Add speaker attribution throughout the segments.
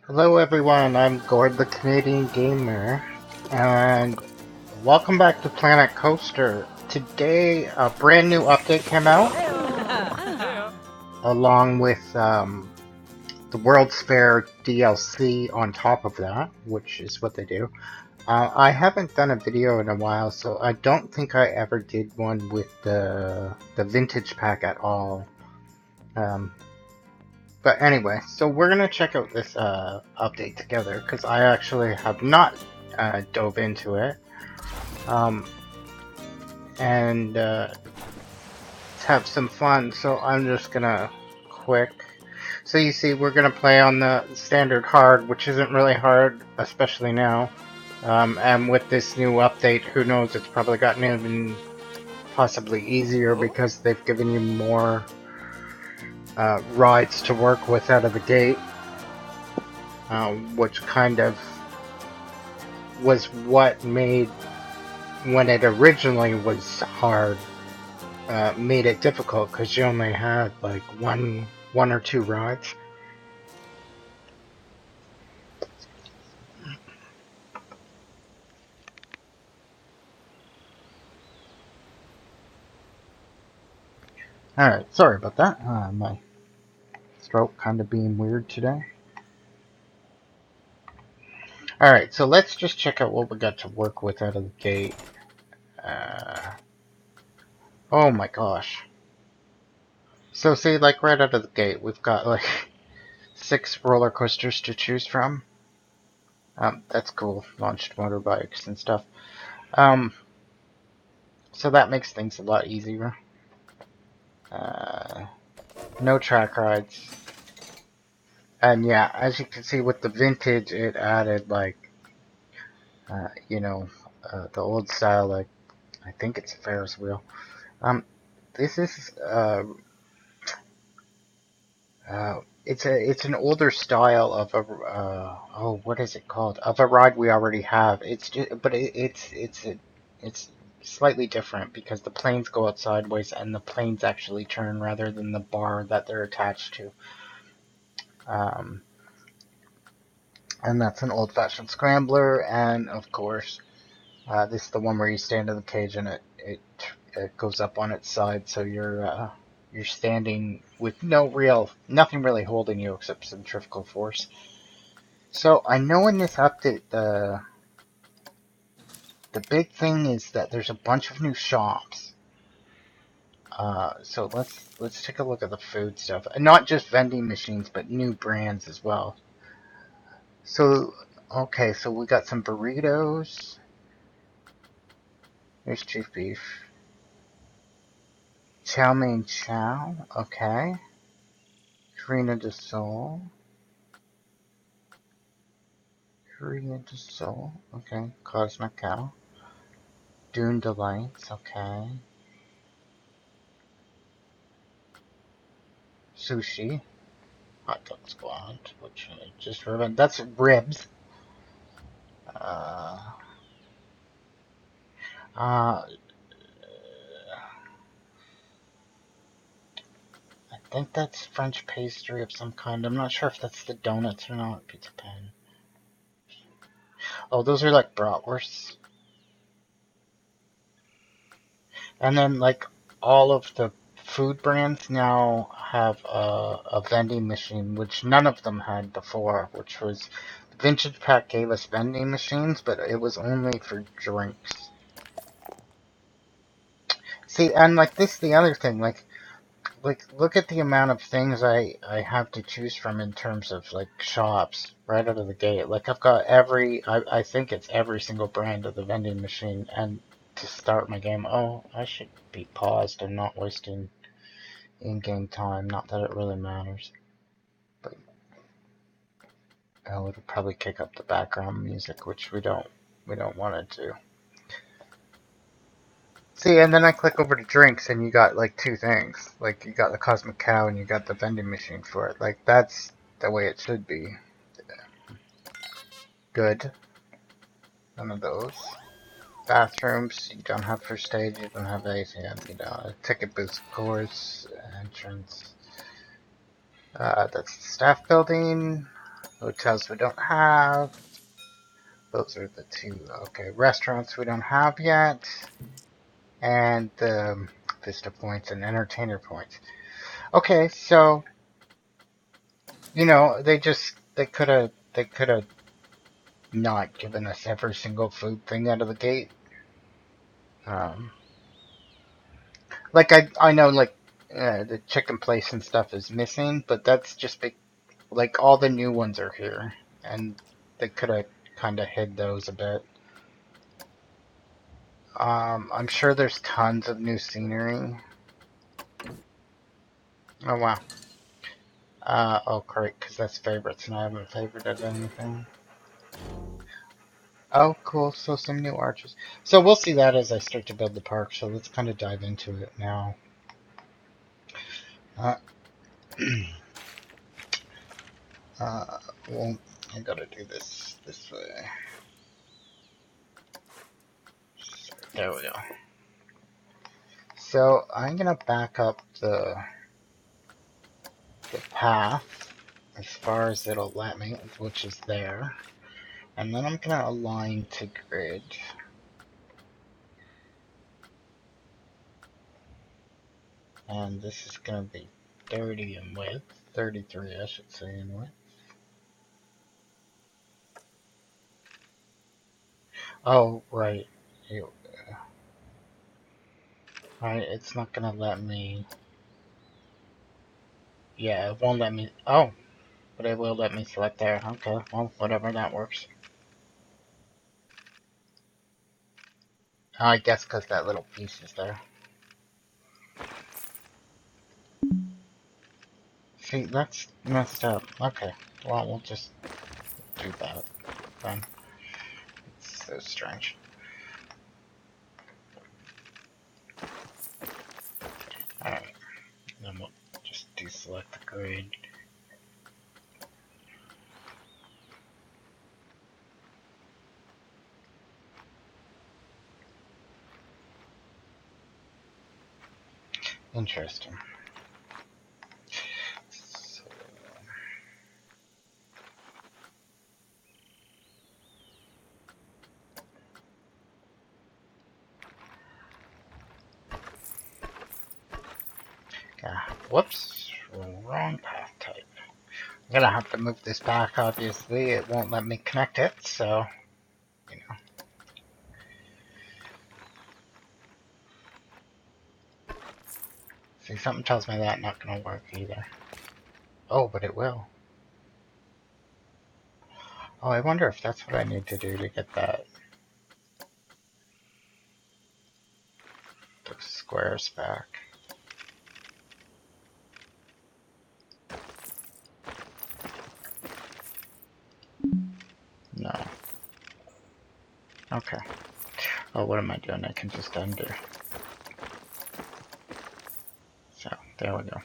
Speaker 1: Hello everyone, I'm Gord the Canadian Gamer, and welcome back to Planet Coaster. Today, a brand new update came out, along with the World's Fair DLC on top of that, which is what they do. I haven't done a video in a while, so I don't think I ever did one with the vintage pack at all. But anyway, so we're gonna check out this update together because I actually have not dove into it, and have some fun. So I'm just gonna quick. So you see, we're gonna play on the standard hard, which isn't really hard, especially now. And with this new update, who knows? It's probably gotten even possibly easier because they've given you more rides to work with out of the gate. Which kind of was what made, when it originally was hard, made it difficult because you only had like one or two rides. Alright, sorry about that. My throat kind of being weird today. Alright, so let's just check out what we got to work with out of the gate. Oh my gosh. So see, like right out of the gate, we've got like 6 roller coasters to choose from. That's cool. Launched motorbikes and stuff. So that makes things a lot easier. No track rides. And yeah, as you can see with the vintage, it added like, the old style, like, I think it's a Ferris wheel. This is, it's an older style of a, what is it called? Of a ride we already have. It's just, but it's slightly different because the planes go out sideways and the planes actually turn rather than the bar that they're attached to. And that's an old-fashioned scrambler, and of course, this is the one where you stand in the cage and it goes up on its side, so you're standing with nothing really holding you except centrifugal force. So I know in this update the big thing is that there's a bunch of new shops. So let's take a look at the food stuff, and not just vending machines, but new brands as well. So okay, so we got some burritos. Here's chief beef. Chow mein chow, okay. Carina de Sol. Carina de Sol, okay. Cosmic Cow. Dune Delights, okay. Sushi. Hot Dog Squad, which I just remembered. That's ribs. Uh, uh, I think that's French pastry of some kind. I'm not sure if that's the donuts or not. Pizza pan. Oh, those are like bratwursts. And then, like, all of the food brands now have a vending machine, which none of them had before, which was, Vintage Pack gave us vending machines, but it was only for drinks. See, and like this, the other thing, like look at the amount of things I have to choose from in terms of like shops right out of the gate. Like I've got I think it's every single brand of the vending machine, and to start my game, oh, I should be paused and not wasting in-game time. Not that it really matters, but it'll probably kick up the background music, which we don't want it to. See, and then I click over to drinks, and you got like 2 things. Like you got the Cosmic Cow, and you got the vending machine for it. Like that's the way it should be. Good. None of those. Bathrooms, you don't have first aid, you don't have anything. You know, ticket booth, of course, entrance. That's the staff building. Hotels we don't have. Those are the two. Okay, restaurants we don't have yet. And Vista points and entertainer points. Okay, so they could have not given us every single food thing out of the gate. Um, like I know like the chicken place and stuff is missing, but that's just like all the new ones are here, and they could have kind of hid those a bit. I'm sure there's tons of new scenery. Oh wow. Oh correct, because that's favorites, and I haven't favorited anything. Oh, cool. So some new arches. So we'll see that as I start to build the park. So let's kind of dive into it now. Uh, uh, well, I gotta do this way. So, there we go. So I'm gonna back up the path as far as it'll let me, which is there, and then I'm gonna align to grid. And this is gonna be 30 in width, 33 I should say in width. Oh, right. Right, it's not gonna let me. Yeah, it won't let me. Oh, but it will let me select there. Okay, well, whatever, that works. I guess because that little piece is there. See, that's messed up. Okay, well, we'll just do that then. It's so strange. Alright, then we'll just deselect the grid. Interesting. So, whoops, wrong path type. I'm gonna have to move this back, obviously. It won't let me connect it, so, you know. See, something tells me that's not gonna work either. Oh, but it will. Oh, I wonder if that's what I need to do to get the squares back. No. Okay. Oh, what am I doing? I can just undo. So, there we go.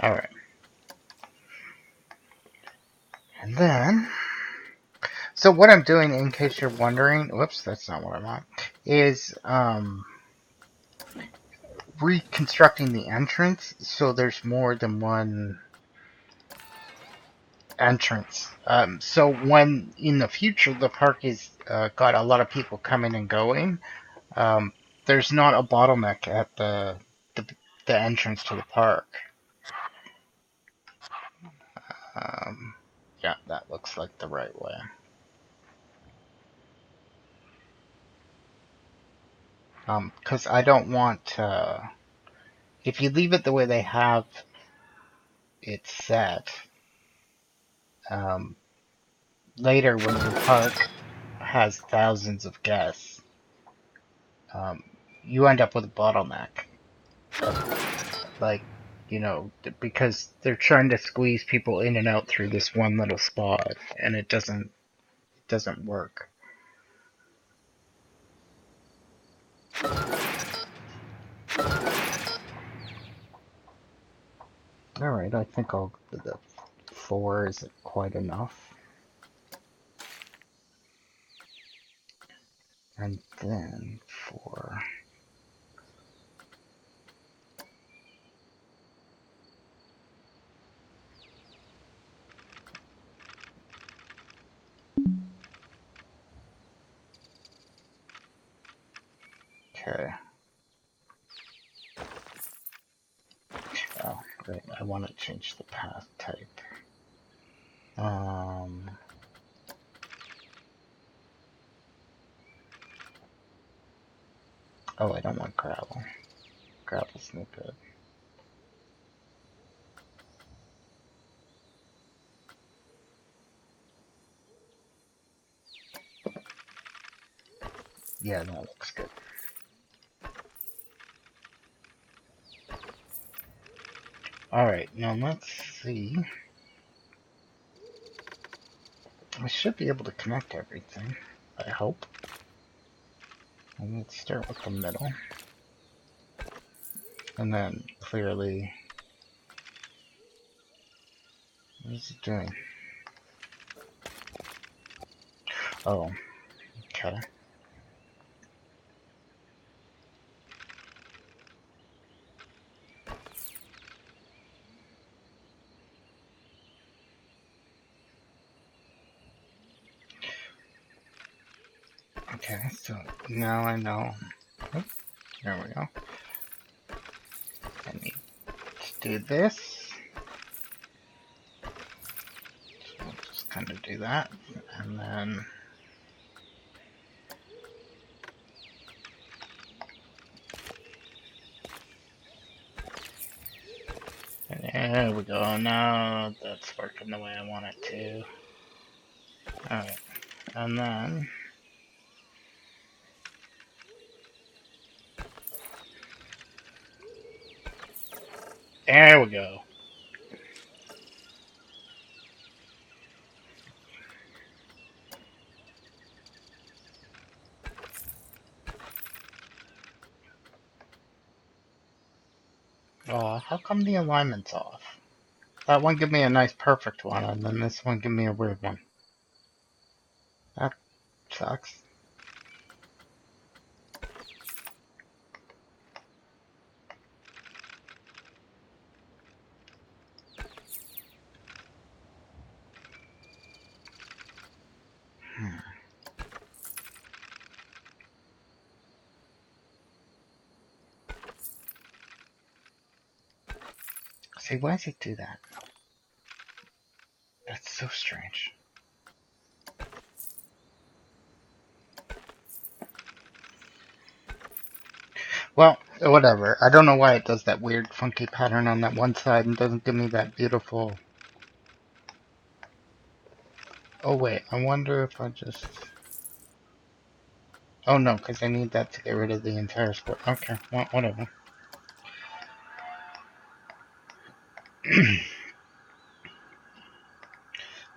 Speaker 1: Alright. And then, so what I'm doing, in case you're wondering, whoops, that's not what I want, is reconstructing the entrance so there's more than one entrance. So when in the future the park is got a lot of people coming and going, um, there's not a bottleneck at the, the entrance to the park. Yeah, that looks like the right way. Because I don't want if you leave it the way they have it set, um, later when your park has thousands of guests, um, you end up with a bottleneck. Like, because they're trying to squeeze people in and out through this one little spot, and it doesn't work. All right, I think the 4 is quite enough. And then for Okay. Oh, great. I want to change the path type. Oh, I don't want gravel. Gravel's no good. Yeah, that looks good. Alright, now let's see. I should be able to connect everything, I hope. And let's start with the middle. And then, clearly... What is it doing? Oh, okay. Okay, so now I know. Oh, there we go. I need to do this. So we'll just kind of do that. And then... There we go. Now that's working the way I want it to. Alright. And then... There we go. Oh, how come the alignment's off? That one give me a nice perfect one, and then this one give me a weird one. That sucks. See, why does it do that? That's so strange. Well, whatever. I don't know why it does that weird, funky pattern on that one side and doesn't give me that beautiful... Oh, wait. I wonder if I just... Oh, no, because I need that to get rid of the entire square. Okay, well, whatever.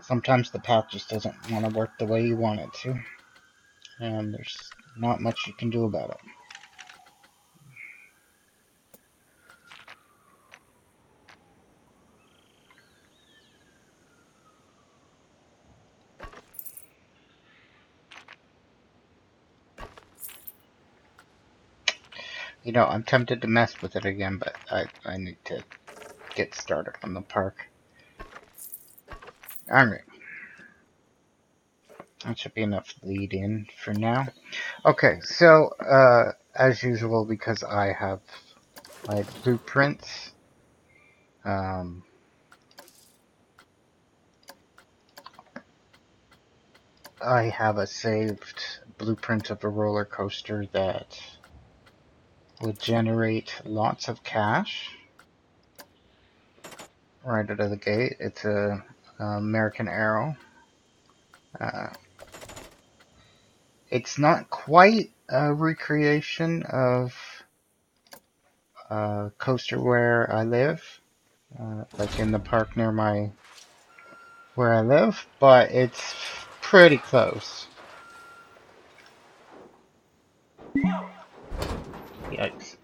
Speaker 1: Sometimes the path just doesn't want to work the way you want it to. And there's not much you can do about it. You know, I'm tempted to mess with it again, but I need to get started on the park. Alright. That should be enough lead in for now. Okay, so, as usual, because I have my blueprints, I have a saved blueprint of a roller coaster that would generate lots of cash right out of the gate. It's a American Arrow. It's not quite a recreation of coaster where I live, like in the park near where I live, but it's pretty close. Yikes.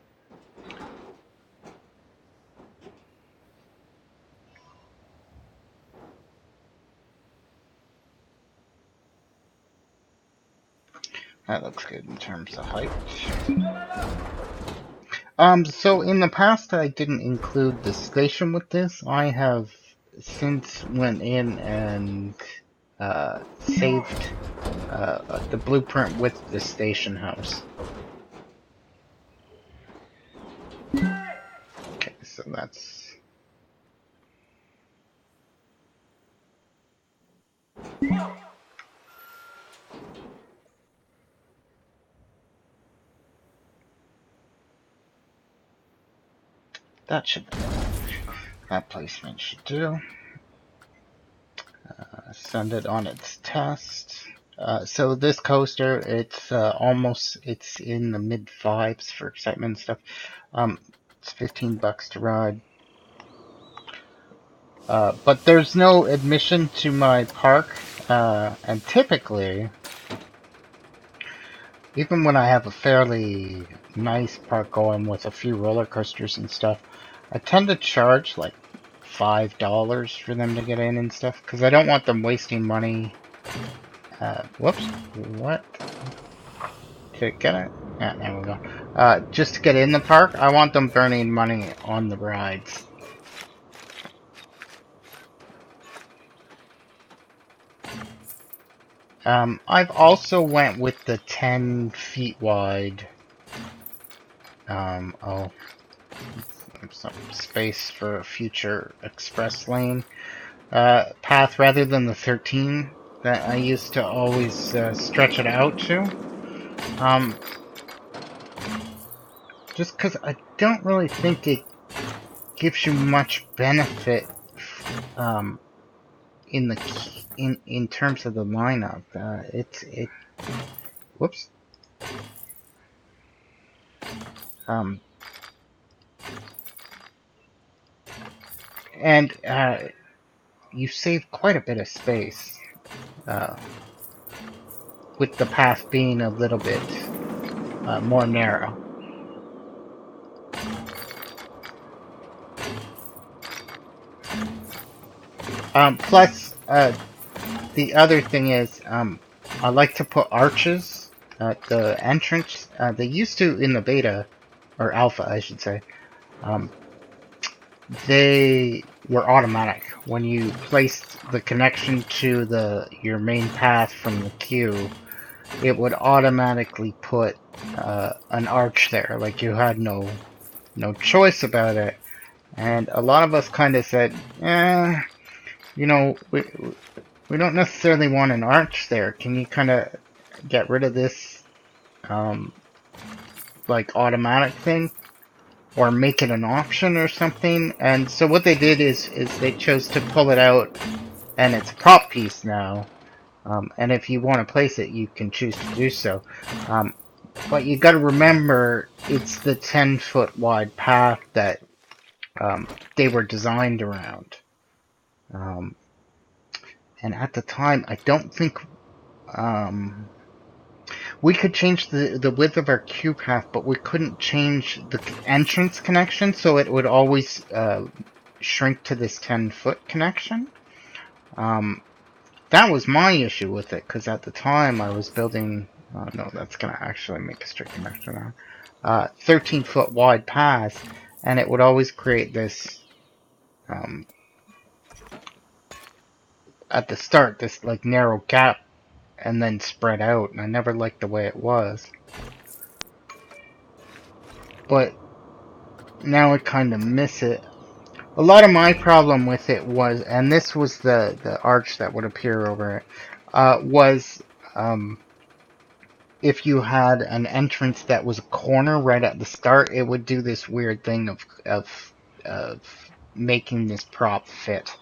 Speaker 1: That looks good in terms of height. So in the past I didn't include the station with this. I have since went in and saved the blueprint with the station house. So that should that placement should do. Send it on its test. So this coaster, it's it's in the mid fives for excitement and stuff. It's $15 to ride. But there's no admission to my park, and typically, even when I have a fairly nice park going with a few roller coasters and stuff, I tend to charge like $5 for them to get in and stuff, because I don't want them wasting money. Whoops, what? To get it? Yeah, there we go. Just to get in the park, I want them burning money on the rides. I've also went with the 10 feet wide. Oh, some space for a future express lane path rather than the 13 that I used to always stretch it out to. Just because I don't really think it gives you much benefit in the in terms of the lineup. Whoops. Um, and you save quite a bit of space uh, with the path being a little bit more narrow. Plus, the other thing is, I like to put arches at the entrance. They used to in the beta, or alpha, I should say. They were automatic. When you placed the connection to your main path from the queue, it would automatically put an arch there. Like you had no choice about it. And a lot of us kind of said, we don't necessarily want an arch there. Can you kind of get rid of this like automatic thing? Or make it an option or something. And so what they did is they chose to pull it out, and it's a prop piece now. And if you want to place it, you can choose to do so. But you got to remember, it's the 10-foot wide path that they were designed around. And at the time, I don't think we could change the width of our queue path, but we couldn't change the entrance connection, so it would always shrink to this 10-foot connection. That was my issue with it, because at the time I was building... no, that's going to actually make a straight connection now. 13-foot wide path, and it would always create this... at the start, this like narrow gap, and then spread out, and I never liked the way it was. But now I kind of miss it. A lot of my problem with it was, and this was the arch that would appear over it, was if you had an entrance that was a corner right at the start, it would do this weird thing of making this prop fit.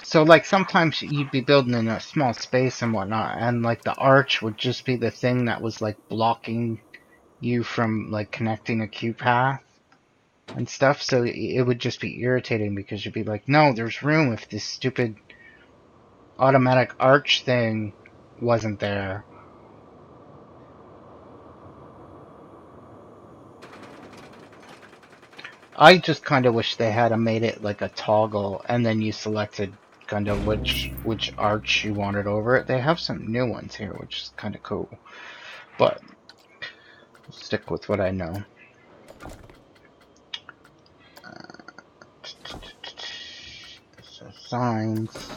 Speaker 1: So like sometimes you'd be building in a small space and whatnot, and like the arch would just be the thing that was like blocking you from like connecting a queue path and stuff. So it would just be irritating because you'd be like, no, there's room if this stupid automatic arch thing wasn't there. I just kind of wish they had made it like a toggle, and then you selected kind of which arch you wanted over it. They have some new ones here, which is kind of cool, but I'll stick with what I know. So signs,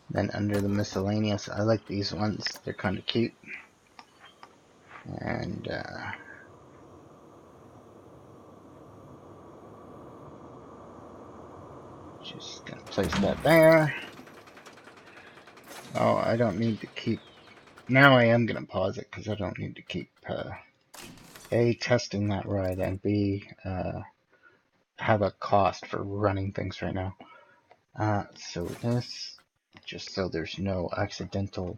Speaker 1: then under the miscellaneous, I like these ones. They're kind of cute, and Just gonna place that there. Oh, I don't need to keep. Now I am gonna pause it because I don't need to keep A, testing that right, and B, have a cost for running things right now. So this, just so there's no accidental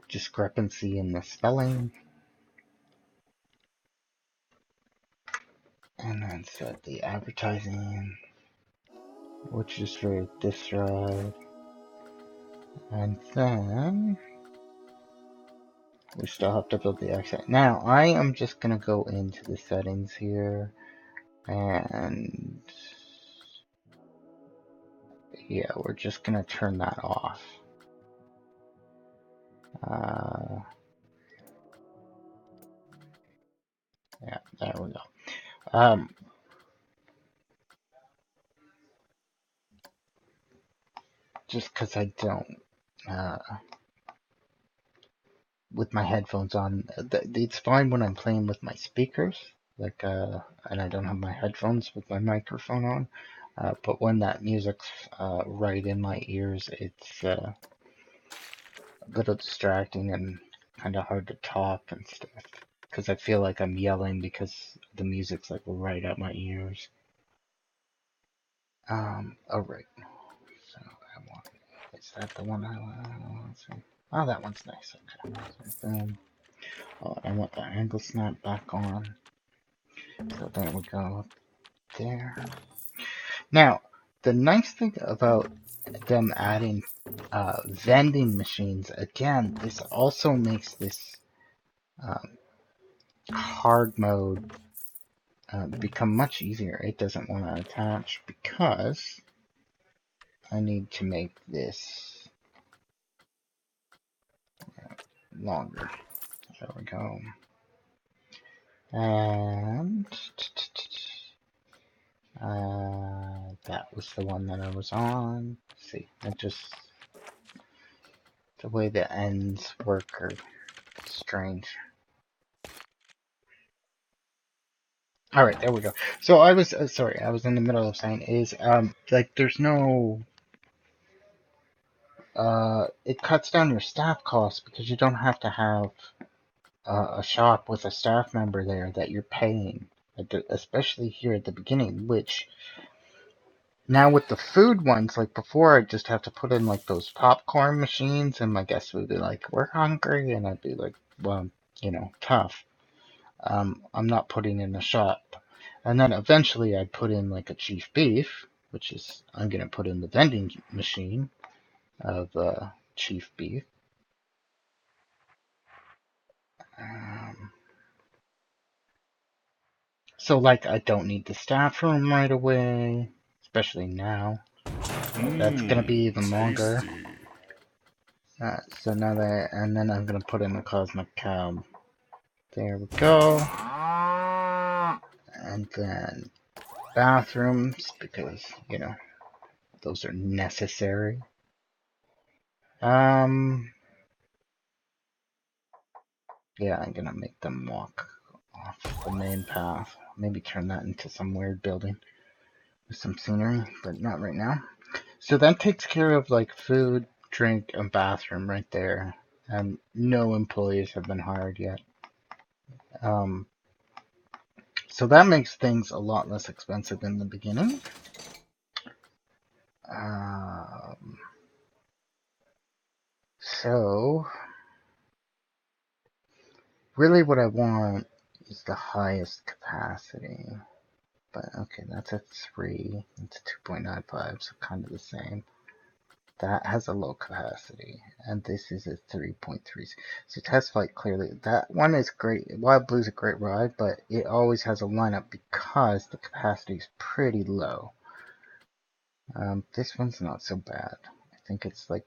Speaker 1: discrepancy in the spelling. And then set the advertising, which is for this drive. And then we still have to build the accent. Now I am just gonna go into the settings here and yeah, we're just gonna turn that off. Yeah, there we go. Just because I don't, with my headphones on, it's fine when I'm playing with my speakers, like, and I don't have my headphones with my microphone on. But when that music's right in my ears, it's a little distracting and kind of hard to talk and stuff. Because I feel like I'm yelling because the music's like right at my ears. Alright. So I want, is that the one I want? Oh, that one's nice. Okay. So then, oh, I want the angle snap back on. So there we go. There. Now, the nice thing about them adding vending machines, again, this also makes this hard mode become much easier. It doesn't want to attach because I need to make this longer. There we go. And that was the one that I was on. Let's see, I just, the way the ends work are strange. All right, there we go. So I was sorry, I was in the middle of saying is like there's no it cuts down your staff costs because you don't have to have a shop with a staff member there that you're paying, especially here at the beginning. Which now with the food ones, like before, I just have to put in like those popcorn machines, and my guests would be like, "We're hungry," and I'd be like, "Well, tough." I'm not putting in a shop. And then eventually I'd put in like a chief beef, which is, I'm going to put in the vending machine of chief beef. So like I don't need the staff room right away, especially now. That's going to be even longer. So now that, and then I'm going to put in the cosmic cow. There we go. And then bathrooms, because, those are necessary. Yeah, I'm gonna make them walk off the main path. Maybe turn that into some weird building with some scenery, but not right now. So that takes care of like food, drink, and bathroom right there. And no employees have been hired yet. So that makes things a lot less expensive in the beginning. So really what I want is the highest capacity. But okay, that's a 3. It's a 2.95, so kind of the same. That has a low capacity, and this is a 3.3. So test flight clearly, that one is great. Wild Blue's a great ride, but it always has a lineup because the capacity is pretty low. This one's not so bad. I think it's like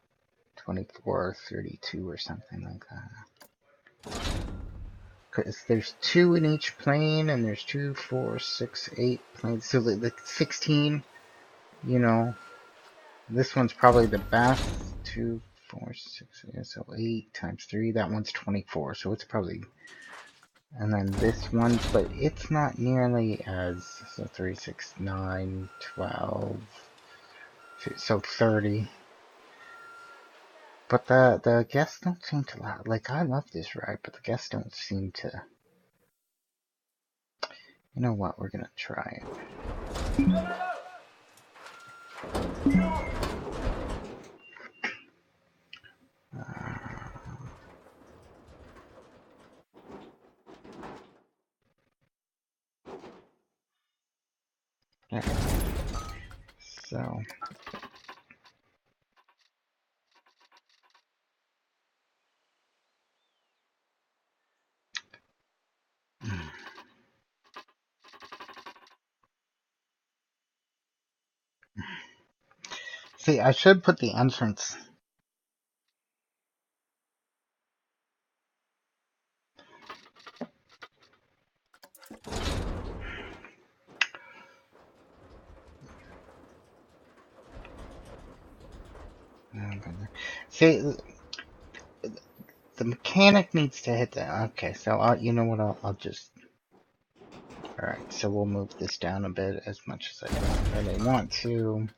Speaker 1: 24 or 32 or something like that. Because there's 2 in each plane, and there's 2, 4, 6, 8 planes, so the 16, this one's probably the best. 2, 4, 6, yeah, so 8 times 3, that one's 24, so it's probably, and then this one, but it's not nearly as, so 3, 6, 9, 12, So 30. But the guests don't seem to like. I love this ride, but the guests don't seem to. You know what? We're gonna try it. There. So. See, I should put the entrance. See, the mechanic needs to hit that. Okay, so you know what? I'll just. Alright, so we'll move this down a bit as much as I don't really want to.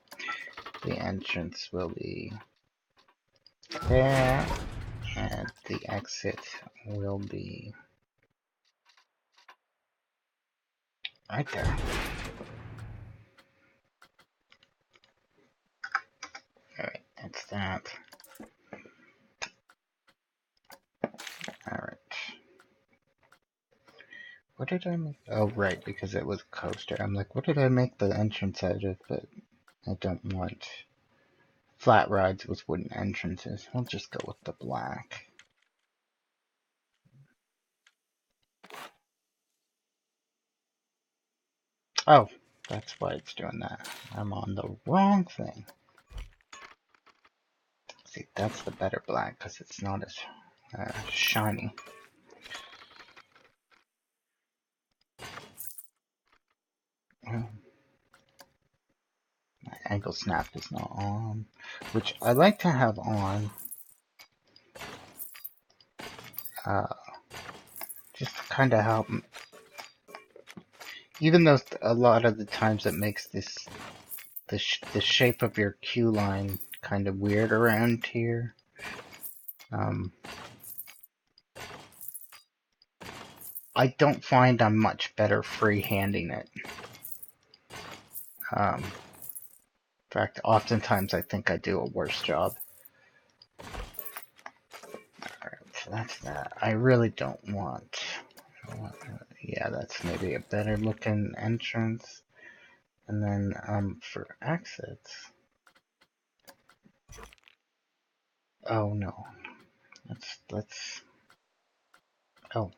Speaker 1: The entrance will be there, and the exit will be right there. Alright, that's that. Alright. What did I make? Oh, right, because it was a coaster. I'm like, what did I make the entrance out of? But I don't want flat rides with wooden entrances. I'll just go with the black. Oh, that's why it's doing that. I'm on the wrong thing. See, that's the better black because it's not as shiny. Oh. My ankle snap is not on, which I like to have on. Just to kind of help. Even though a lot of the times it makes this the shape of your queue line kind of weird around here. I don't find I'm much better freehanding it. In fact, oftentimes I think I do a worse job. Alright, so that's that. I really don't want. Yeah, that's maybe a better looking entrance. And then for exits. Oh no. Let's oh,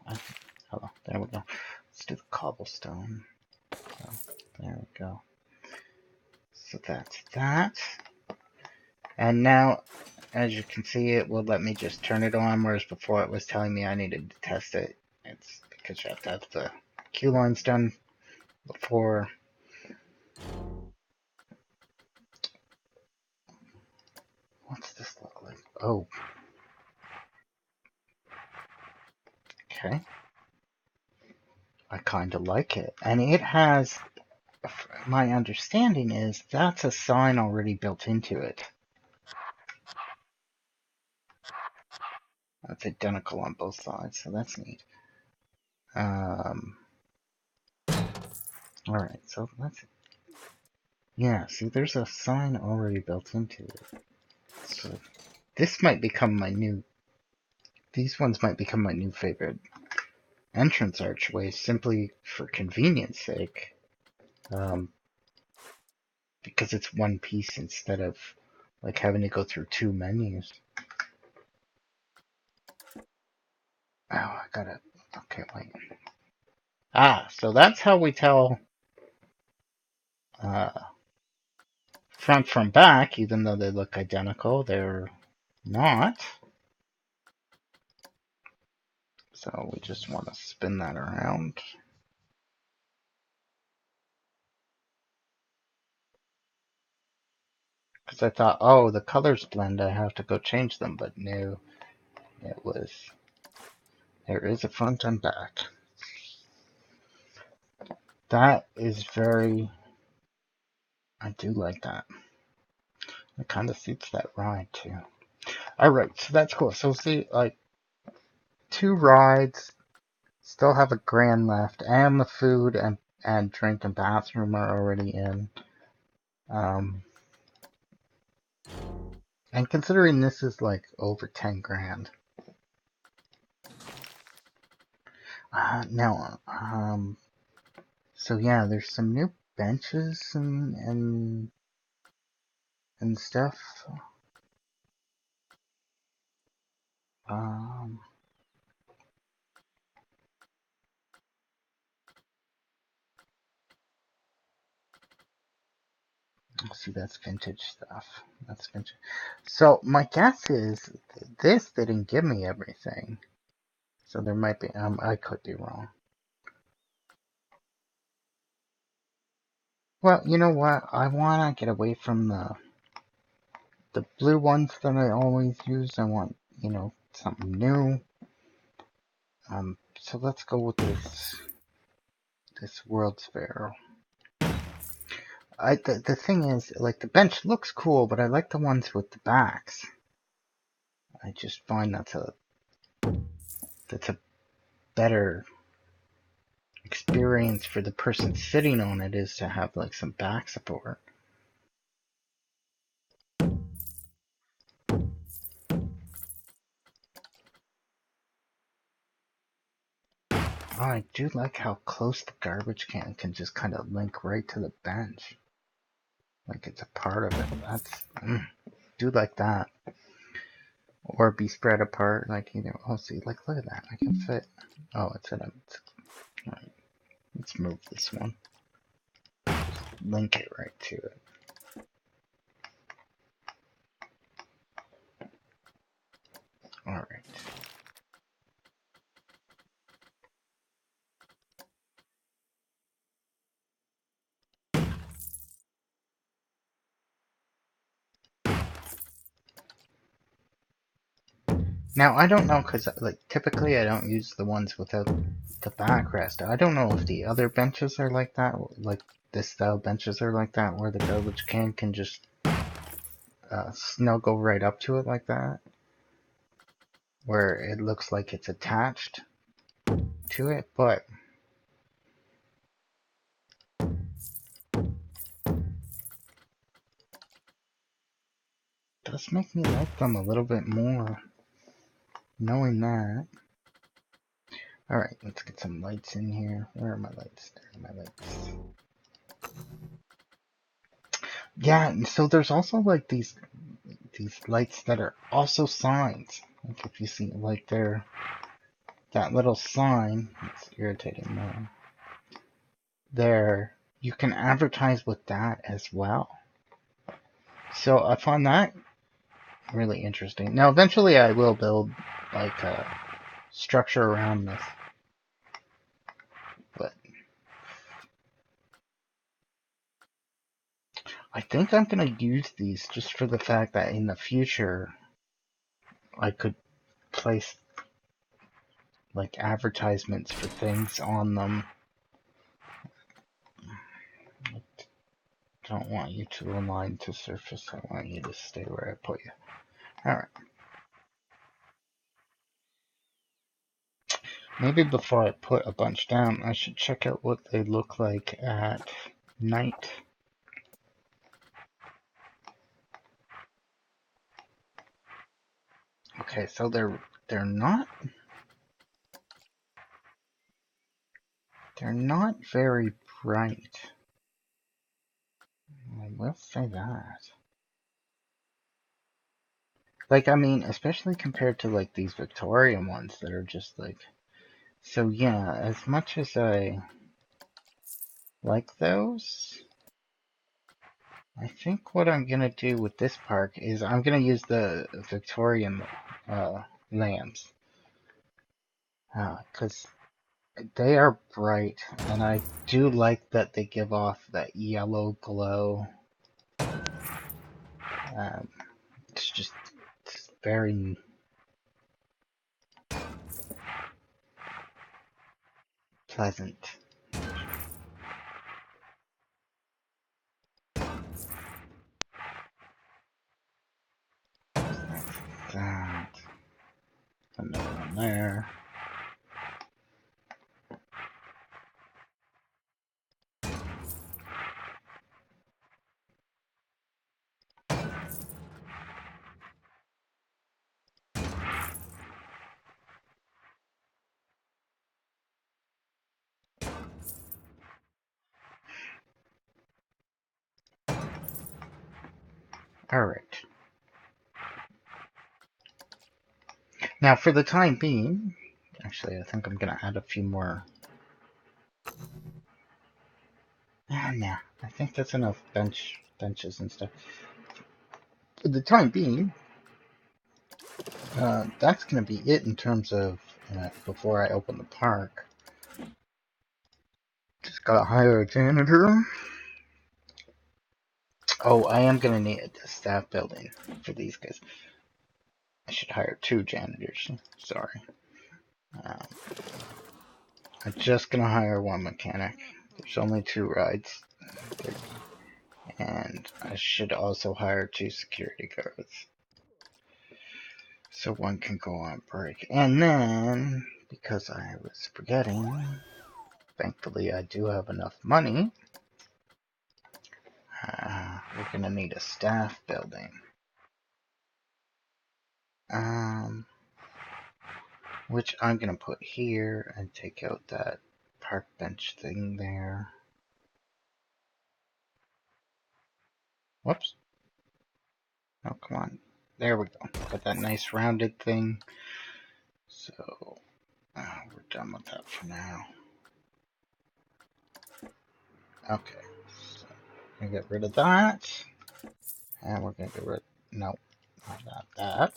Speaker 1: hello, there we go. Let's do the cobblestone. So, there we go. So that's that. And now, as you can see, it will let me just turn it on, whereas before it was telling me I needed to test it. It's because you have to have the queue lines done before. What's this look like? Oh. Okay. I kind of like it. And it has, my understanding is, that's a sign already built into it. That's identical on both sides, so that's neat. Alright, so that's it. Yeah, see, there's a sign already built into it. So this might become my new, these ones might become my new favorite entrance archway, simply for convenience sake. Because it's one piece instead of like having to go through two menus. Oh, I gotta, okay, wait. Ah, so that's how we tell front from back, even though they look identical, they're not. So we just want to spin that around. Because I thought, oh, the colors blend, I have to go change them, but no, it was, there is a front and back. That is very, I do like that. It kind of suits that ride too. All right, so that's cool. So see, like 2 rides, still have a grand left, and the food and drink and bathroom are already in. Um, and considering this is like over 10 grand. Now, so yeah, there's some new benches and stuff. Um, let's see, that's vintage stuff. That's vintage. So my guess is this didn't give me everything. So there might be, I could be wrong. Well, you know what? I want to get away from the blue ones that I always use. I want, something new. So let's go with this World's Fair. The thing is, like, the bench looks cool, but I like the ones with the backs. I just find that's a better experience for the person sitting on it, is to have like some back support. Oh, I do like how close the garbage can just kind of link right to the bench. Like it's a part of it. Do like that. Or be spread apart, like, oh, see, like, look at that. I can fit. Oh, it's in a. Alright, let's move this one. Link it right to it. Alright. Now, I don't know, because, like, typically I don't use the ones without the backrest. I don't know if the other benches are like that, like this style benches are like that, where the garbage can just snuggle right up to it like that, where it looks like it's attached to it, but it does make me like them a little bit more, knowing that. Alright, let's get some lights in here. Where are my lights? There are my lights. Yeah, and so there's also like these lights that are also signs. Like if you see, like, that little sign, it's irritating now. There, you can advertise with that as well. So I find that really interesting. Now, eventually I will build like a structure around this, but I think I'm gonna use these just for the fact that in the future I could place like advertisements for things on them. I don't want you to align to surface. I want you to stay where I put you. Alright. Maybe before I put a bunch down, I should check out what they look like at night. Okay, so they're not very bright. I will say that. Like, I mean, especially compared to like these Victorian ones that are just like. So yeah, as much as I like those, I think what I'm gonna do with this park is I'm gonna use the Victorian lamps, because they are bright, and I do like that they give off that yellow glow. It's just very pleasant. there. Alright. Now, for the time being, actually, I think I'm going to add a few more. Yeah, I think that's enough benches and stuff. For the time being, that's going to be it in terms of before I open the park. Just got to hire a janitor. Oh, I am going to need a staff building for these guys. I should hire 2 janitors. Sorry. I'm just going to hire 1 mechanic. There's only 2 rides. And I should also hire 2 security guards. So 1 can go on break. And then, because I was forgetting, thankfully I do have enough money, we're going to need a staff building. Which I'm going to put here and take out that park bench thing there. Whoops. Oh, come on. There we go. Got that nice rounded thing. So, we're done with that for now. Okay. So, we're going to get rid of that. And we're going to get rid... No, not that.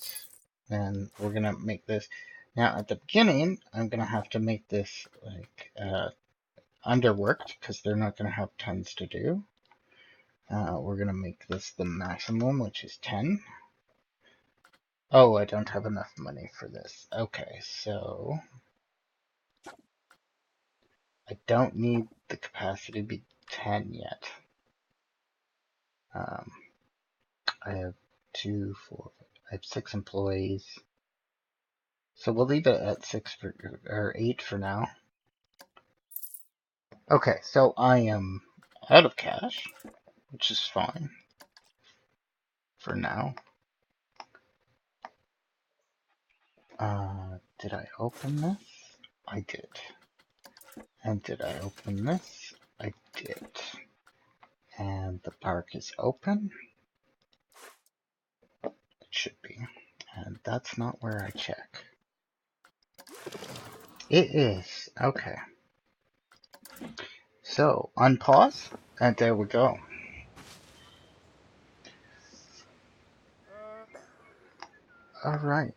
Speaker 1: And we're going to make this... Now, at the beginning, I'm going to have to make this, like, underworked, because they're not going to have tons to do. We're going to make this the maximum, which is 10. Oh, I don't have enough money for this. Okay, so... I don't need the capacity to be 10 yet. I have 2, 4, I have 6 employees. So we'll leave it at 6 for, or 8 for now. Okay, so I am out of cash, which is fine for now. Did I open this? I did. And did I open this? I did. And the park is open. It should be. And that's not where I check. It is. Okay. So, unpause, and there we go. Alright.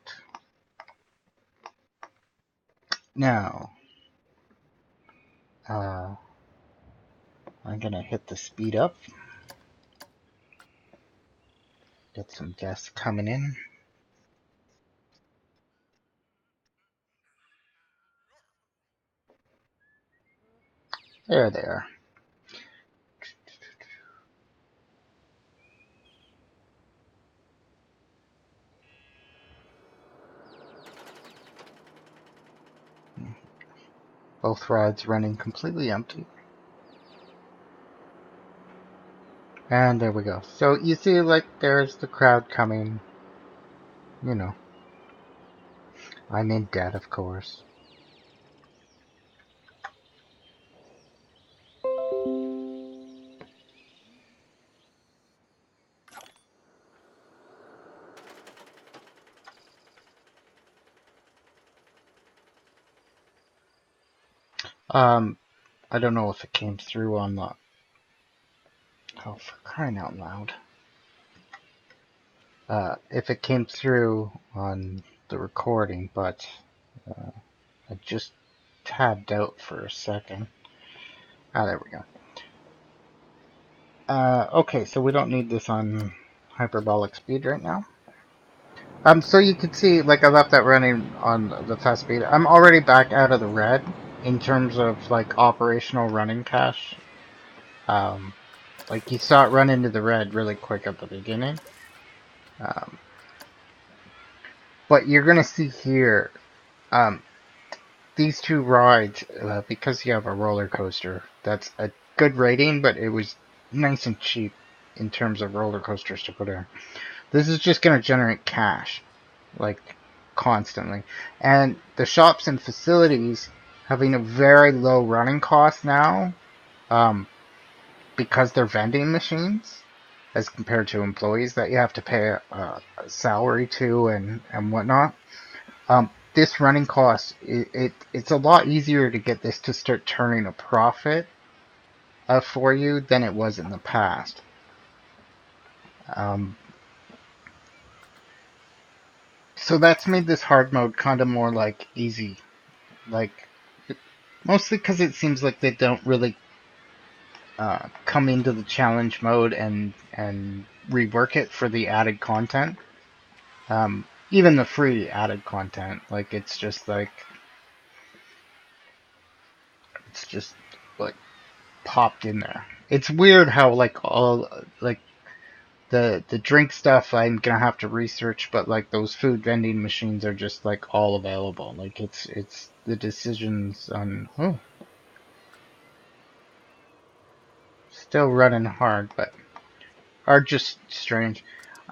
Speaker 1: Now, I'm gonna hit the speed up. Get some guests coming in. There they are. Both rides running completely empty. And there we go. So you see, like, there's the crowd coming. You know. I'm in debt, of course. I don't know if it came through on the... Oh, for crying out loud. If it came through on the recording, but I just tabbed out for a second. Ah, there we go. Okay, so we don't need this on hyperbolic speed right now. So you can see, like, I left that running on the fast speed. I'm already back out of the red in terms of, like, operational running cash. Like, you saw it run into the red really quick at the beginning. But you're gonna see here, Um, these two rides, because you have a roller coaster, that's a good rating, but it was nice and cheap in terms of roller coasters to put in. This is just going to generate cash, like constantly. And the shops and facilities having a very low running cost now, um, because they're vending machines, as compared to employees that you have to pay a salary to and whatnot. This running cost, it's a lot easier to get this to start turning a profit for you than it was in the past. Um, so that's made this hard mode kind of more like easy, like mostly because it seems like they don't really come into the challenge mode and rework it for the added content. Even the free added content, like it's just like popped in there. It's weird how like all like the drink stuff I'm gonna have to research, but like those food vending machines are just like all available. Like it's the decisions on still running hard, but are just strange.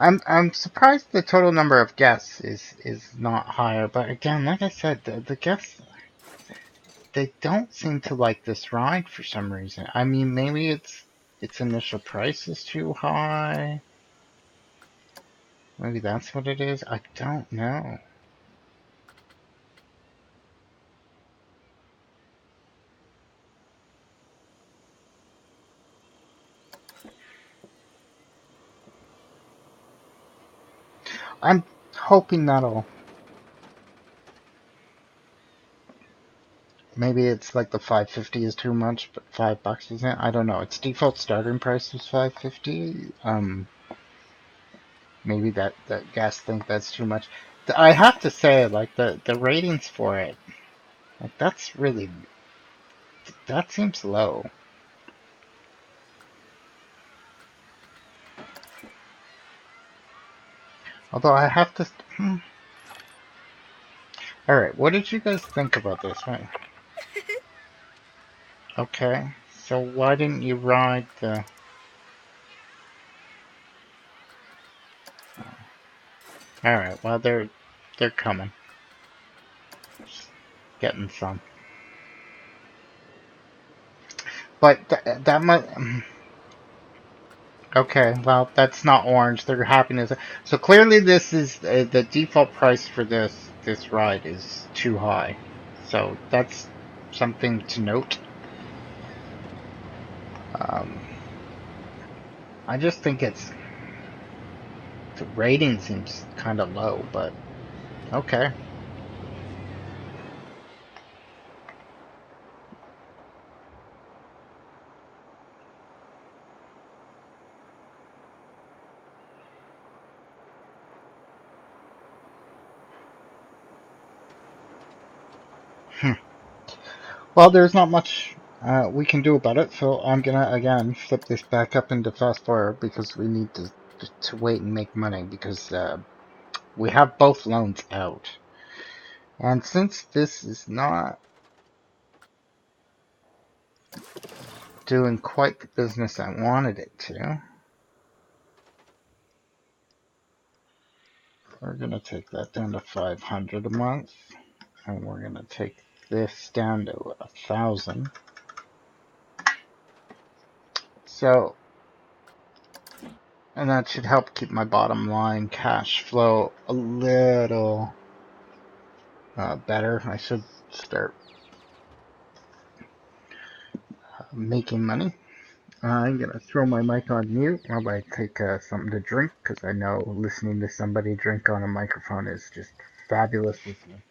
Speaker 1: I'm surprised the total number of guests is not higher, but again, like I said, the guests they don't seem to like this ride for some reason. I mean, maybe its initial price is too high. Maybe that's what it is. I don't know. I'm hoping that'll. Maybe it's like the 550 is too much, but $5 isn't. I don't know. Its default starting price is 550. Maybe that guests think that's too much. I have to say, like the ratings for it, like that seems low. Although I have to. All right, what did you guys think about this? Right. Okay, so why didn't you ride the? All right, well they're coming, getting some. But that might. Okay, well that's not orange. They're happiness. So clearly this is the default price for this ride is too high. So that's something to note. Um, I just think the rating seems kind of low, but okay. Hmm. Well, there's not much we can do about it, so I'm gonna again flip this back up into fast forward because we need to wait and make money because we have both loans out, and since this is not doing quite the business I wanted it to, we're gonna take that down to 500 a month, and we're gonna take this down to 1,000. So, and that should help keep my bottom line cash flow a little better. I should start making money. I'm gonna throw my mic on mute while I take something to drink because I know listening to somebody drink on a microphone is just fabulous listening.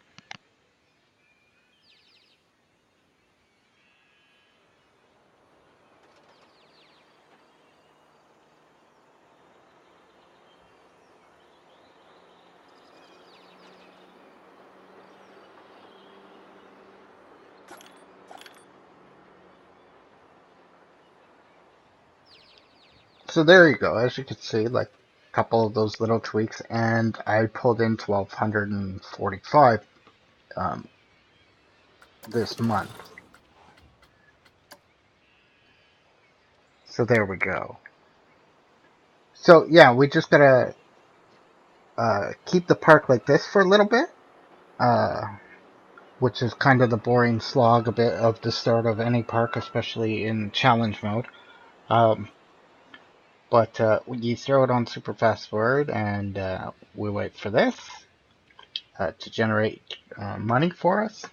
Speaker 1: So there you go. As you can see, like a couple of those little tweaks, and I pulled in 1,245. um, this month. So there we go. So yeah, we just gotta keep the park like this for a little bit, uh, which is kind of the boring slog a bit of the start of any park, especially in challenge mode. Um, but you throw it on super fast forward, and we wait for this to generate money for us,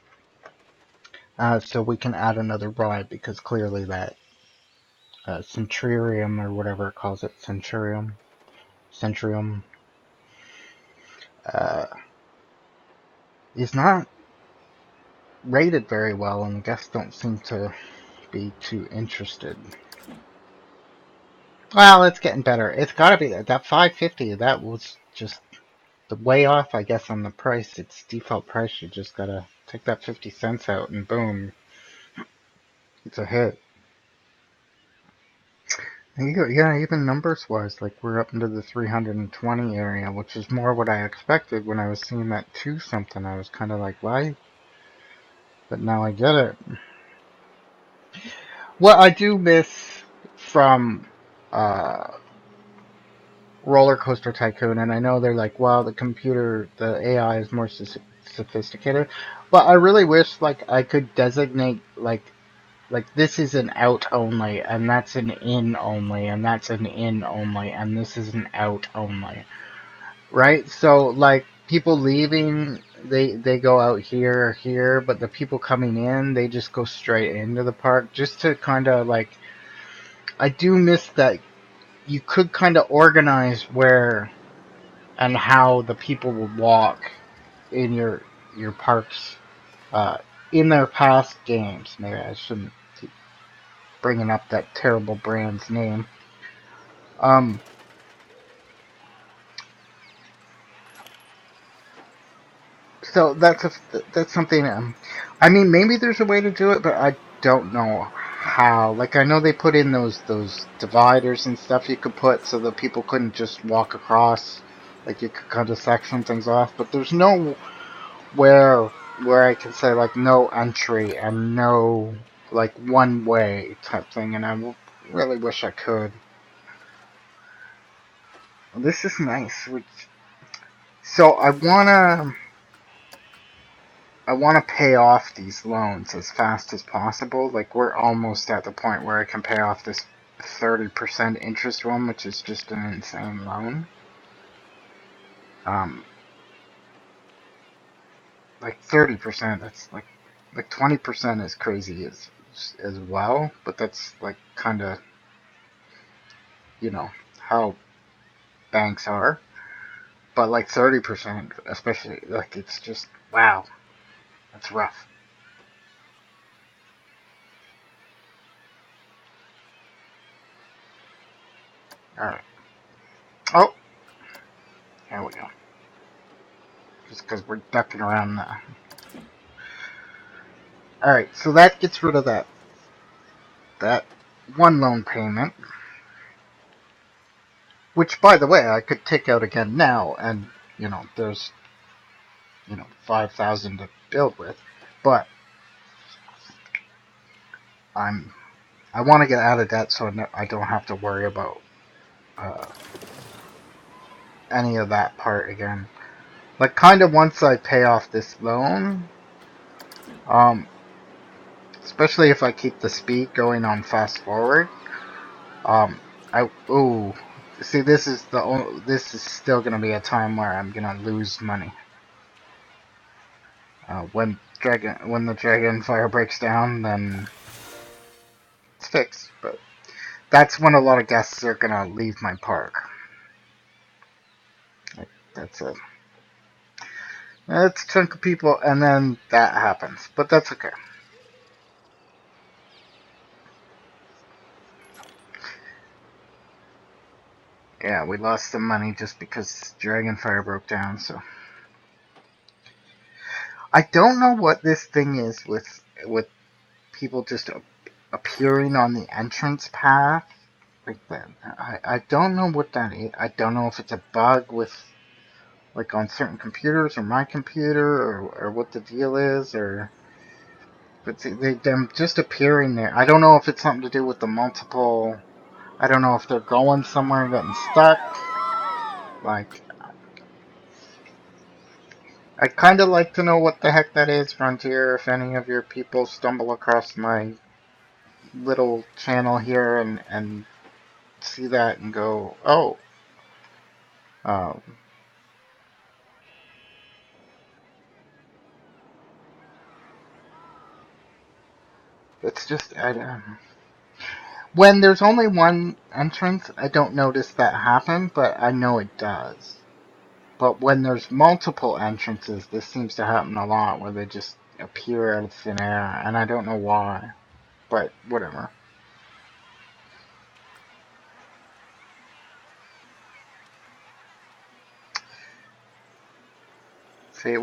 Speaker 1: so we can add another ride because clearly that Centurium or whatever it calls it, Centurium, uh, is not rated very well, and guests don't seem to be too interested. Well, it's getting better. It's got to be that 550. That was just the way off, I guess, on the price. Its default price. You just gotta take that 50 cents out, and boom, it's a hit. Yeah, even numbers wise, like we're up into the 320 area, which is more what I expected when I was seeing that 2 something. I was kind of like, why? But now I get it. What I do miss from uh, Roller Coaster Tycoon, and I know they're like, wow, the AI is more sophisticated, but I really wish like I could designate like this is an out only, and that's an in only, and that's an in only, and this is an out only, right? So like people leaving, they go out here or here, but the people coming in, they just go straight into the park, just to kind of like, I do miss that you could kind of organize where and how the people will walk in your parks uh, in their past games. Maybe I shouldn't keep bringing up that terrible brand's name. Um, so that's something. I mean, maybe there's a way to do it, but I don't know how. Like, I know they put in those dividers and stuff you could put so that people couldn't just walk across. Like, you could kind of section things off, but there's no where I can say like no entry and no like one way type thing, and I really wish I could. Well, this is nice. So I wanna pay off these loans as fast as possible. Like we're almost at the point where I can pay off this 30% interest one, which is just an insane loan. Um, like 30%. That's like 20% is crazy as well, but that's like kind of, you know, how banks are. But like 30%, especially, like it's just, wow, that's rough. Alright. Oh, here we go. Just because we're ducking around the. Alright, so that gets rid of that one loan payment, which, by the way, I could take out again now, and, there's, 5,000 to build with. But I'm I want to get out of debt so I don't have to worry about uh, any of that part again. Like, kind of once I pay off this loan, um, especially if I keep the speed going on fast forward, I ooh, see, this is still gonna be a time where I'm gonna lose money. When the dragon fire breaks down, then it's fixed. But that's when a lot of guests are gonna leave my park. Like, that's a chunk of people, and then that happens. But that's okay. Yeah, we lost some money just because Dragonfire broke down. So I don't know what this thing is with people just appearing on the entrance path like that. I don't know what that is. I don't know if it's a bug with like on certain computers or my computer or what the deal is, or but them just appearing there. I don't know if it's something to do with the multiple. I don't know if they're going somewhere and getting stuck. Like, I'd kind of like to know what the heck that is, Frontier. If any of your people stumble across my little channel here and see that and go, oh, um, it's just when there's only one entrance, I don't notice that happen, but I know it does. But when there's multiple entrances, this seems to happen a lot, where they just appear out of thin air, and I don't know why. But whatever. See,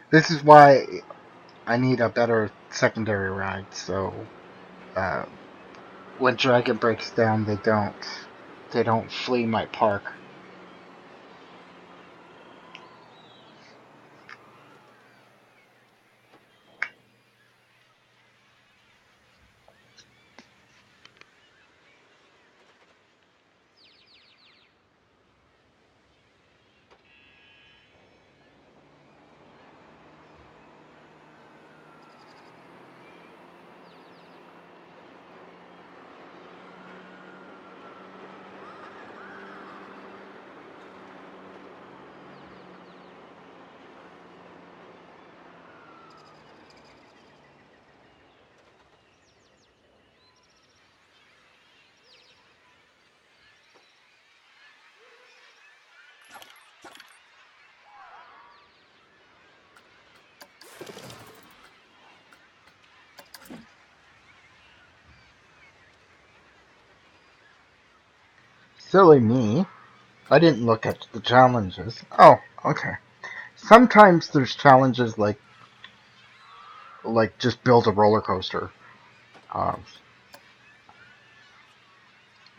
Speaker 1: this is why I need a better secondary ride. So uh, when Dragon breaks down, they don't flee my park. Silly me. I didn't look at the challenges. Oh, okay. Sometimes there's challenges like just build a roller coaster uh,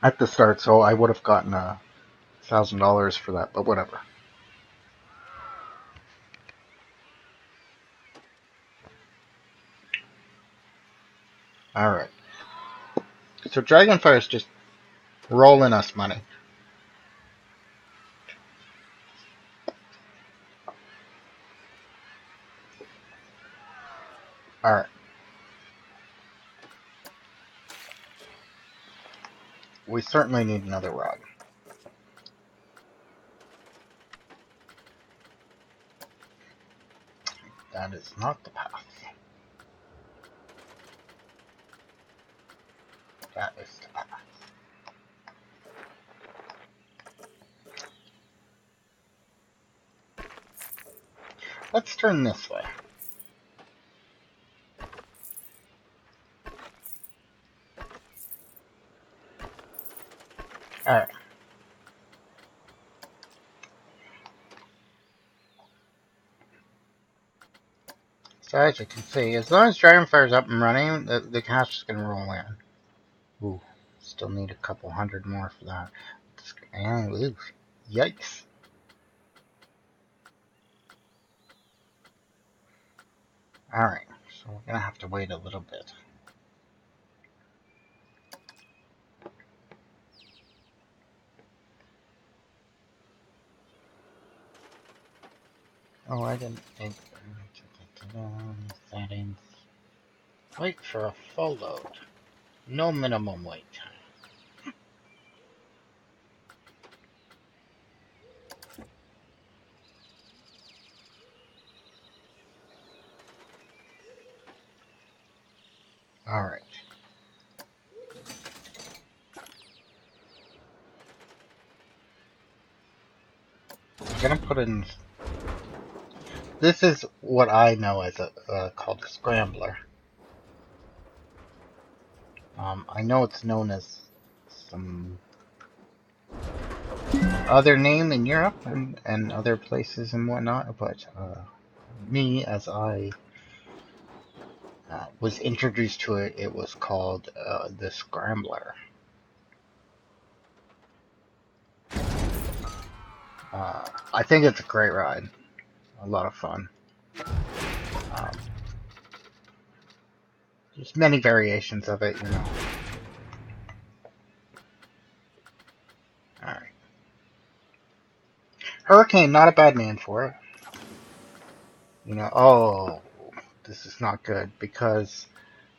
Speaker 1: at the start, so I would have gotten $1,000 for that, but whatever. All right. So Dragonfire is just rolling us money. All right. We certainly need another rod. That is not the path. That is the path. Let's turn this way. All right. So as you can see, as long as Dragonfire's up and running, the cash is going to roll in. Ooh, still need a couple hundred more for that. And ooh, yikes. Alright, so we're going to have to wait a little bit. Oh, I didn't think. Settings. Wait for a full load. No minimum wait time. Alright. I'm going to put in. This is what I know as called a scrambler. I know it's known as some other name in Europe and other places and whatnot, but me, as I was introduced to it, it was called the Scrambler. I think it's a great ride. A lot of fun. Um, there's many variations of it, you know. Alright. Hurricane, not a bad name for it. You know, oh, this is not good because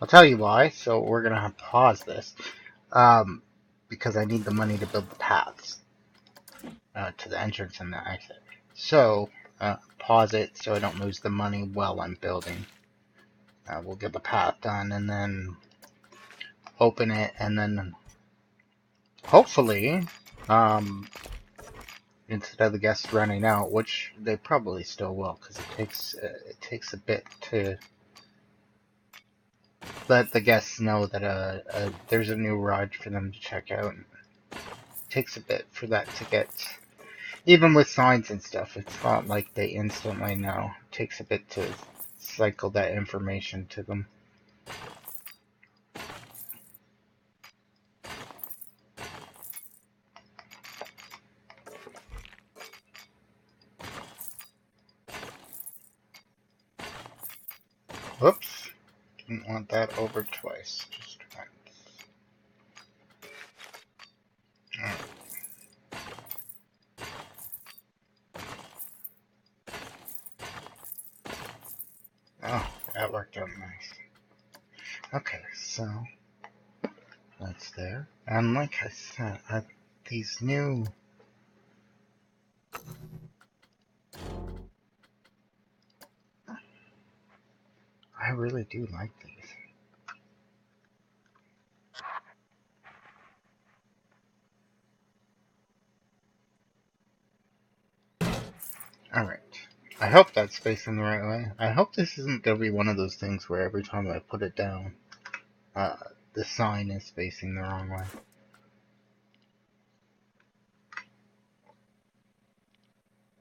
Speaker 1: I'll tell you why. So we're gonna have to pause this um, because I need the money to build the paths to the entrance and the exit. So pause it so I don't lose the money while I'm building. We'll get the path done and then open it and then hopefully instead of the guests running out, which they probably still will because it takes a bit to let the guests know that there's a new ride for them to check out. It takes a bit for that to get, even with signs and stuff. It's not like they instantly know. It takes a bit to cycle that information to them. Whoops, didn't want that over twice. Just once. Alright. Oh, that worked out nice. Okay, so that's there. And like I said, these new I really do like these. Alright. I hope that's facing the right way. I hope this isn't going to be one of those things where every time I put it down, uh, the sign is facing the wrong way.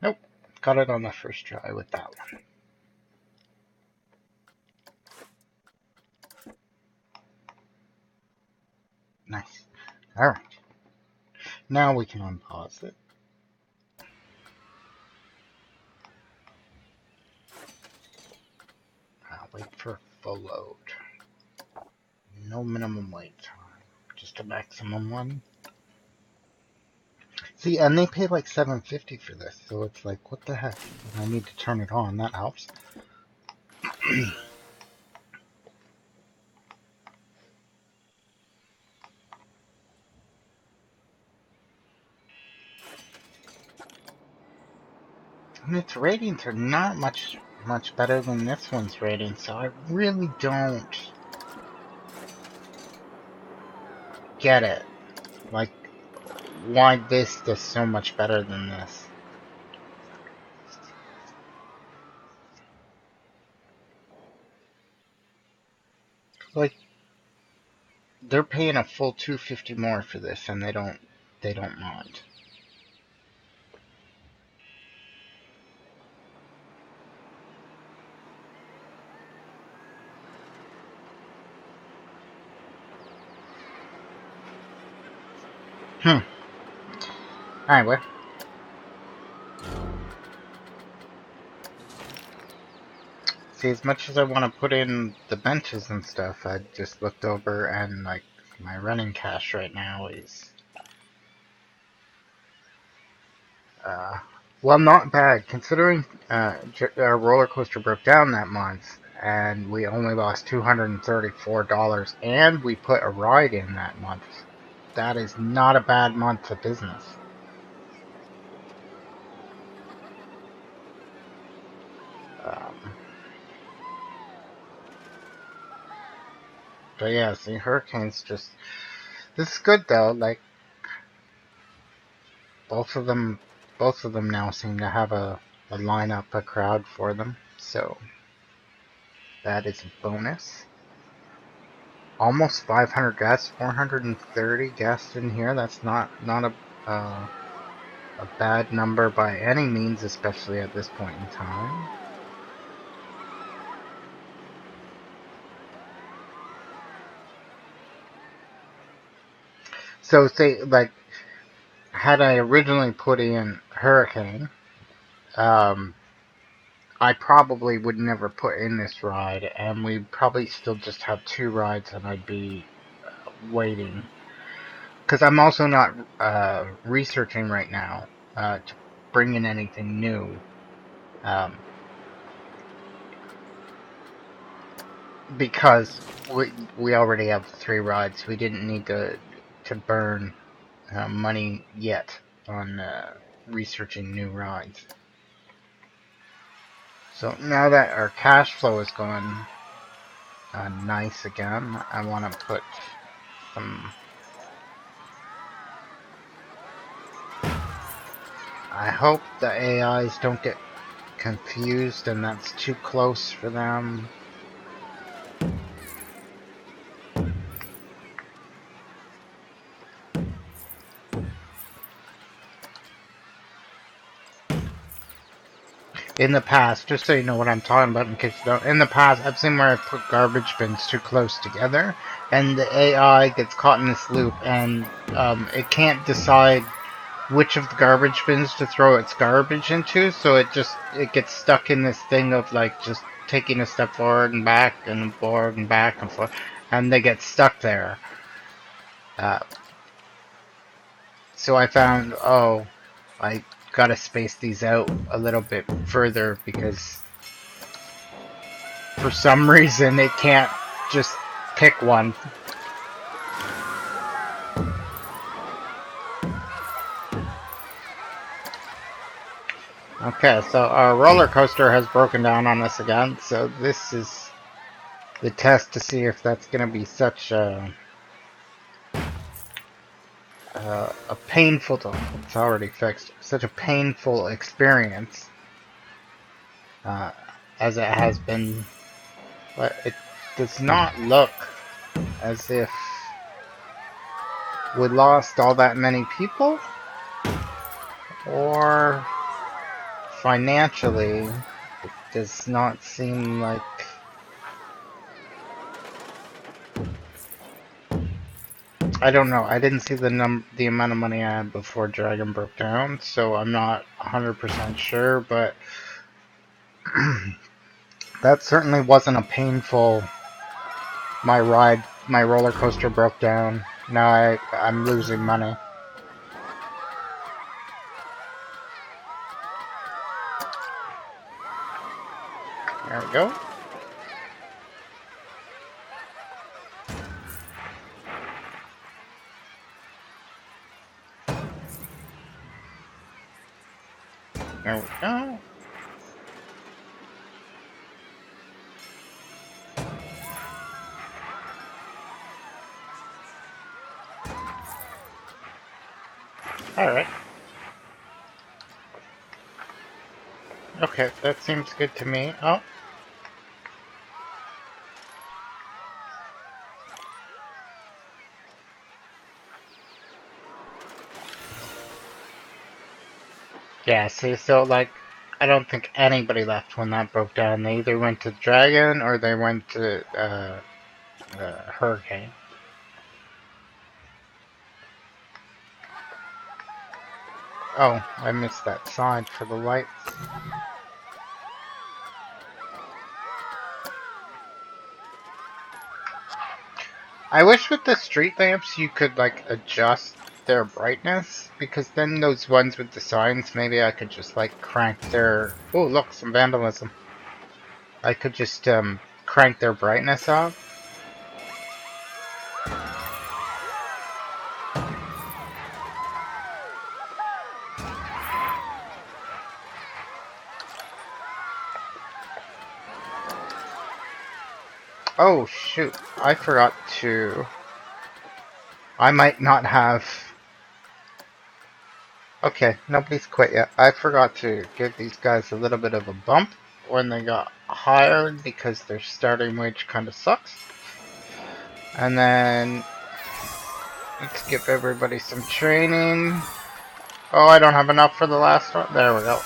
Speaker 1: Nope. Got it on the first try with that one. Nice. Alright. Now we can unpause it. I'll wait for a full load. No minimum wait time. Just a maximum one. See, and they pay like $7.50 for this, so it's like, what the heck? I need to turn it on. That helps. And its ratings are not much better than this one's rating, so I really don't get it. Like, why this is so much better than this? Like, they're paying a full $2.50 more for this, and they don't mind. Anyway. See, as much as I want to put in the benches and stuff, I just looked over and, like, my running cash right now is, well, not bad, considering our roller coaster broke down that month, and we only lost $234, and we put a ride in that month. That is not a bad month of business. Um, but yeah, see, Hurricanes just, this is good though, like, both of them now seem to have a lineup, a crowd for them, so that is a bonus. Almost 500 guests, 430 guests in here. That's not a bad number by any means, especially at this point in time. So say, like, had I originally put in Hurricane, um, I probably would never put in this ride, and we'd probably still just have 2 rides, and I'd be waiting. Because I'm also not researching right now to bring in anything new. Um, because we already have 3 rides. We didn't need to burn money yet on researching new rides. So now that our cash flow is going nice again, I want to put some. I hope the AIs don't get confused and that's too close for them. In the past, just so you know what I'm talking about in case you don't, in the past I've seen where I put garbage bins too close together and the AI gets caught in this loop and it can't decide which of the garbage bins to throw its garbage into, so it gets stuck in this thing of like just taking a step forward and forward and back and forth, and they get stuck there. Uh, so I found, I gotta space these out a little bit further because for some reason it can't just pick one. Okay, so our roller coaster has broken down on us again, so this is the test to see if that's gonna be such a painful, it's already fixed, such a painful experience uh, as it has been, but it does not look as if we lost all that many people, or financially, it does not seem like. I don't know. I didn't see the amount of money I had before Dragon broke down, so I'm not 100% sure, but that certainly wasn't a painful. My roller coaster broke down. Now I'm losing money. There we go. There we go. Alright. Okay, that seems good to me. Oh. Yeah, see, so, like, I don't think anybody left when that broke down. They either went to Dragon or they went to, Hurricane. Oh, I missed that side for the lights. I wish with the street lamps you could, like, adjust their brightness, because then those ones with the signs, maybe I could just, like, crank their... Oh, look, some vandalism. I could just, crank their brightness up. Oh, shoot. I forgot to... I might not have... Okay, nobody's quit yet. I forgot to give these guys a little bit of a bump when they got hired because their starting wage kind of sucks. And then let's give everybody some training. Oh, I don't have enough for the last one. There we go.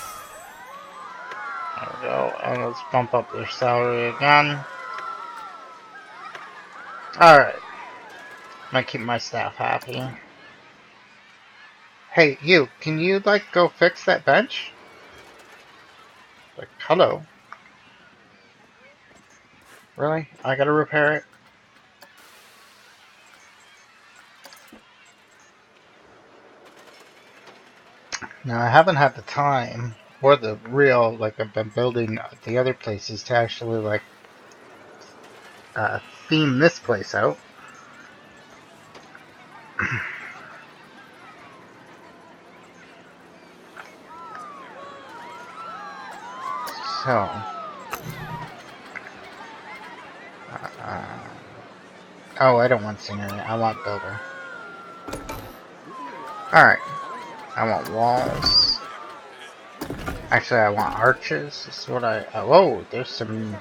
Speaker 1: There we go. And let's bump up their salary again. Alright. Might keep my staff happy. Hey, you, can you, like, go fix that bench? Like, hello. Really? I gotta repair it? No, I haven't had the time or the real, like, I've been building the other places to actually, like, uh, theme this place out. So, uh, oh, I don't want scenery. I want builder. Alright. I want walls. Actually, I want arches. This is what whoa, there's some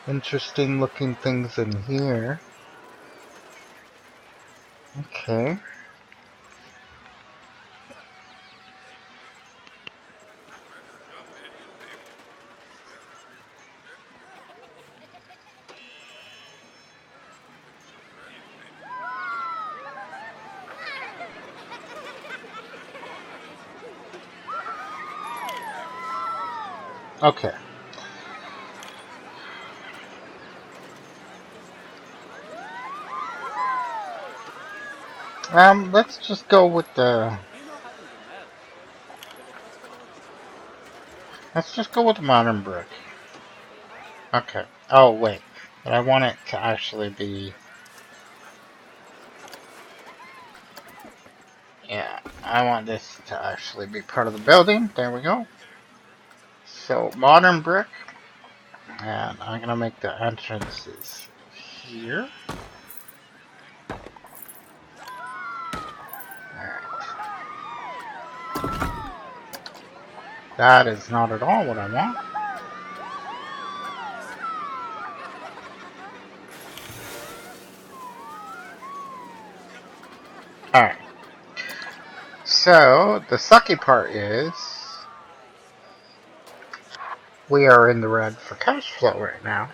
Speaker 1: interesting looking things in here. Okay. Okay. Let's just go with the... Let's just go with modern brick. Okay. Oh, wait. But I want it to actually be... Yeah, I want this to actually be part of the building. There we go. So, modern brick. And I'm gonna make the entrances here. Alright. That is not at all what I want. Alright. So, the sucky part is... we are in the red for cash flow right now.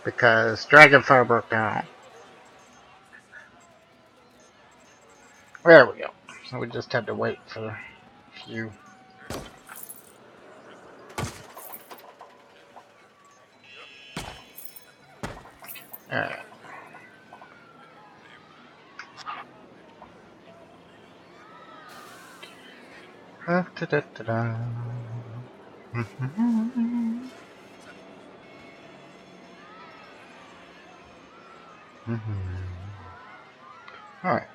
Speaker 1: Because Dragonfire broke down. There we go. So we just had to wait for a few. Alright. Alright.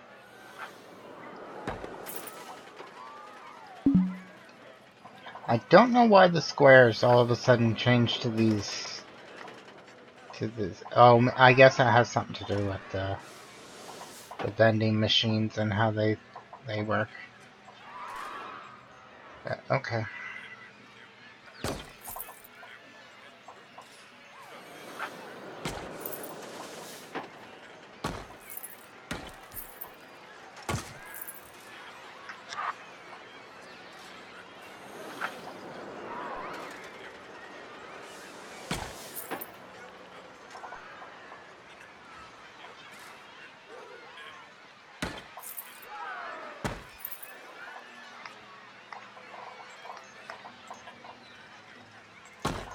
Speaker 1: I don't know why the squares all of a sudden changed to these... to this. Oh, I guess that has something to do with the vending machines and how they work. Okay.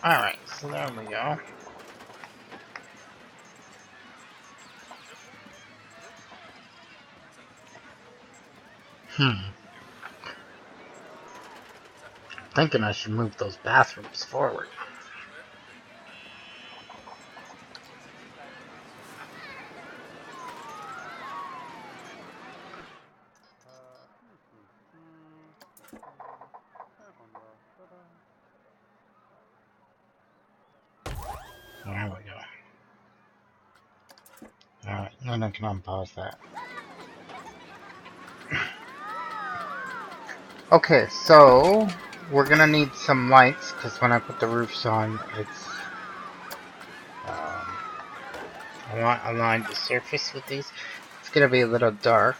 Speaker 1: Alright, so there we go. Thinking I should move those bathrooms forward. There we go. Alright, then I can unpause that. Okay, so we're gonna need some lights because when I put the roofs on, it's I want to align the surface with these. It's gonna be a little dark.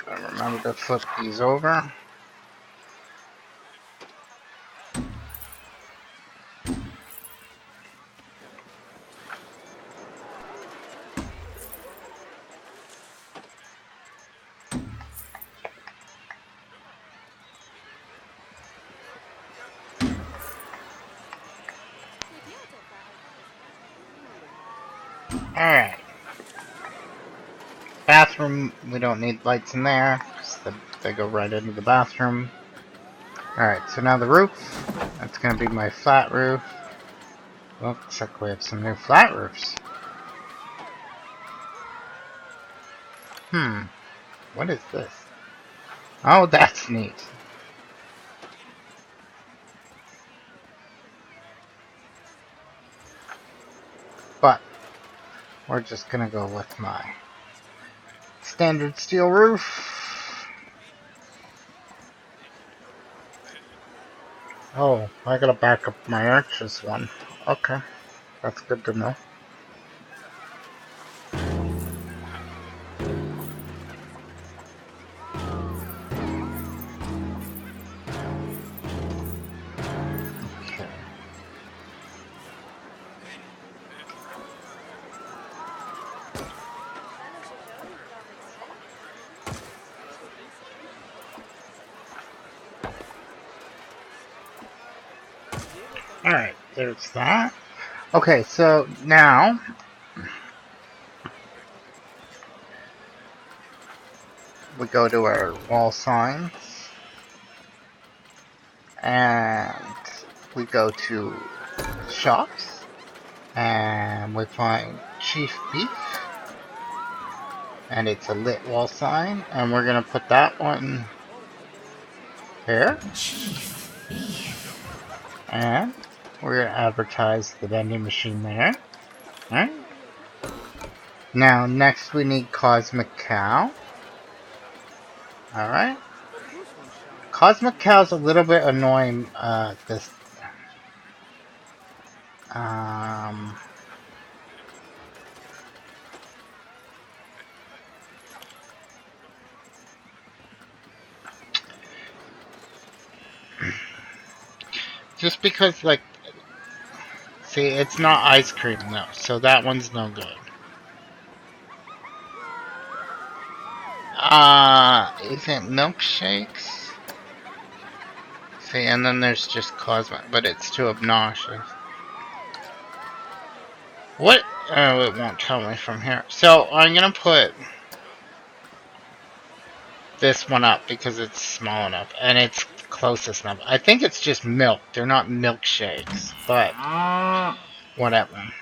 Speaker 1: I remember to flip these over. Alright. Bathroom, we don't need lights in there, because they go right into the bathroom. Alright, so now the roof. That's gonna be my flat roof. Looks like we have some new flat roofs. What is this? Oh, that's neat. But we're just gonna go with my standard steel roof. Oh, I gotta back up my arches one. Okay, that's good to know. Okay. Alright, there's that. Okay, so now we go to our wall signs and we go to shops and we find Chief Beef and it's a lit wall sign and we're gonna put that one here and we're gonna advertise the vending machine there. Alright. Now next we need Cosmic Cow. Alright. Cosmic Cow's a little bit annoying, just because, like, see, it's not ice cream though, so that one's no good. Is it milkshakes? See, and then there's just Cosmic, but it's too obnoxious. What? Oh, it won't tell me from here. So, I'm gonna put this one up because it's small enough, and it's closest enough. I think it's just milk. They're not milkshakes, but whatever.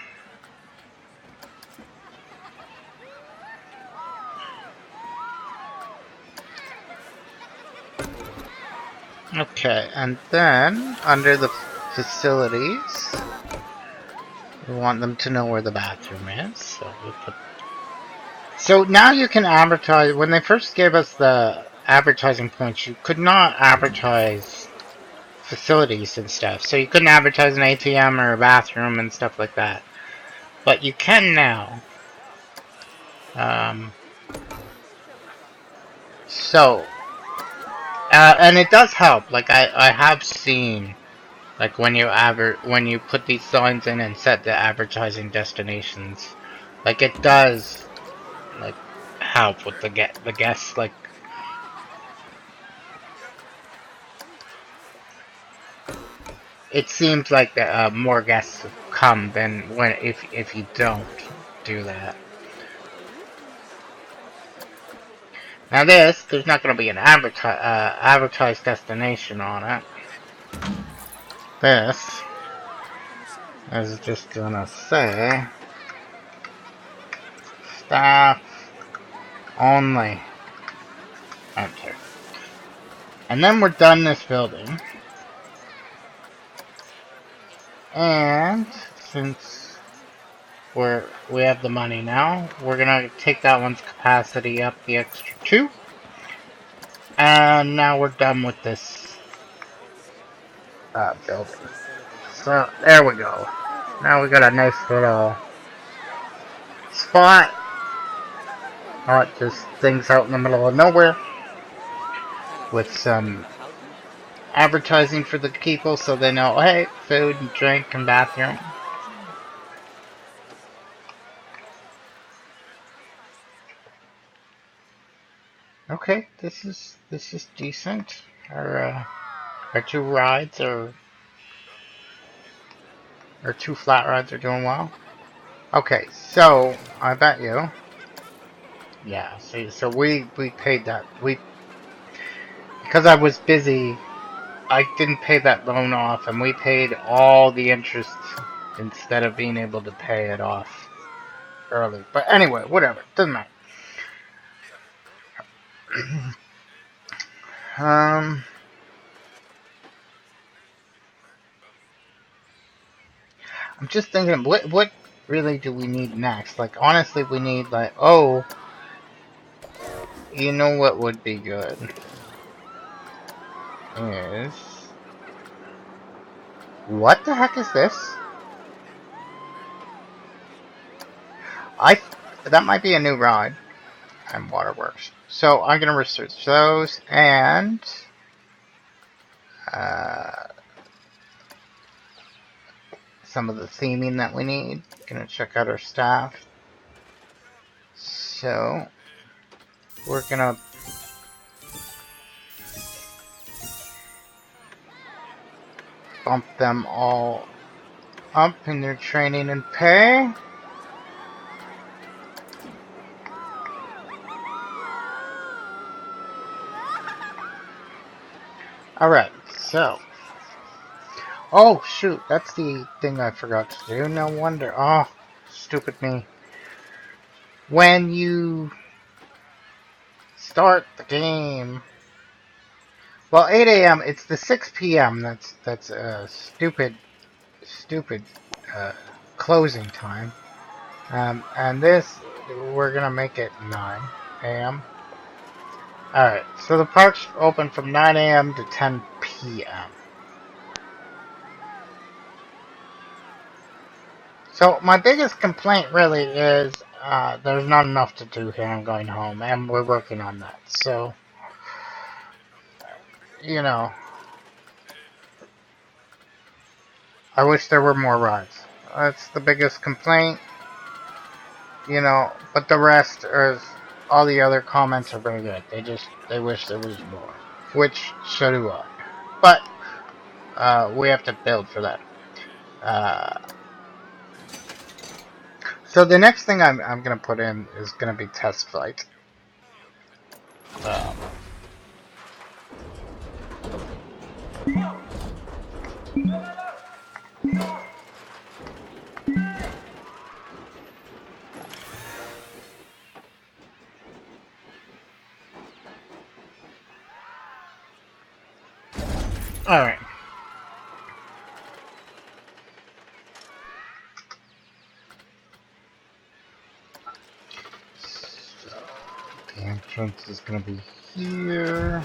Speaker 1: Okay, and then under the facilities, we want them to know where the bathroom is. So now you can advertise. When they first gave us the advertising points, you could not advertise facilities and stuff. So you couldn't advertise an ATM or a bathroom and stuff like that. But you can now. And it does help. Like I have seen, like when you put these signs in and set the advertising destinations, like it does, like help with the guests. Like it seems like more guests come than if you don't do that. Now there's not going to be an advertised destination on it. This is just going to say staff only. Enter. And then we're done this building. And since we have the money now, we're gonna take that one's capacity up the extra 2. And now we're done with this building. So there we go. Now we got a nice little spot. Not just things out in the middle of nowhere. With some advertising for the people so they know, hey, food and drink and bathroom. Okay, this is decent. Our 2 rides our 2 flat rides are doing well. Okay, so I bet you. Yeah, see, so we paid that. Because I was busy, I didn't pay that loan off, and we paid all the interest instead of being able to pay it off early. But anyway, whatever, doesn't matter. um, I'm just thinking, what really do we need next? Like, honestly, we need like, oh, you know what would be good is what the heck is this? I that might be a new ride. And waterworks. So I'm gonna research those and uh, some of the theming that we need. Gonna check out our staff. So we're gonna bump them all up in their training and pay. Alright, so. Oh, shoot, that's the thing I forgot to do. No wonder. Oh, stupid me. When you start the game. Well, 8 a.m. It's the 6 p.m. That's stupid uh, closing time. And this, we're gonna make it 9 a.m. Alright, so the park's open from 9 a.m. to 10 p.m. So my biggest complaint really is there's not enough to do here. I'm going home, and we're working on that. So, you know, I wish there were more rides. That's the biggest complaint, you know, but the rest is, all the other comments are very good. They wish there was more. Which, so do I. But, we have to build for that. Uh, so the next thing I'm gonna put in is gonna be test flight. Um, Alright. So, the entrance is gonna be here.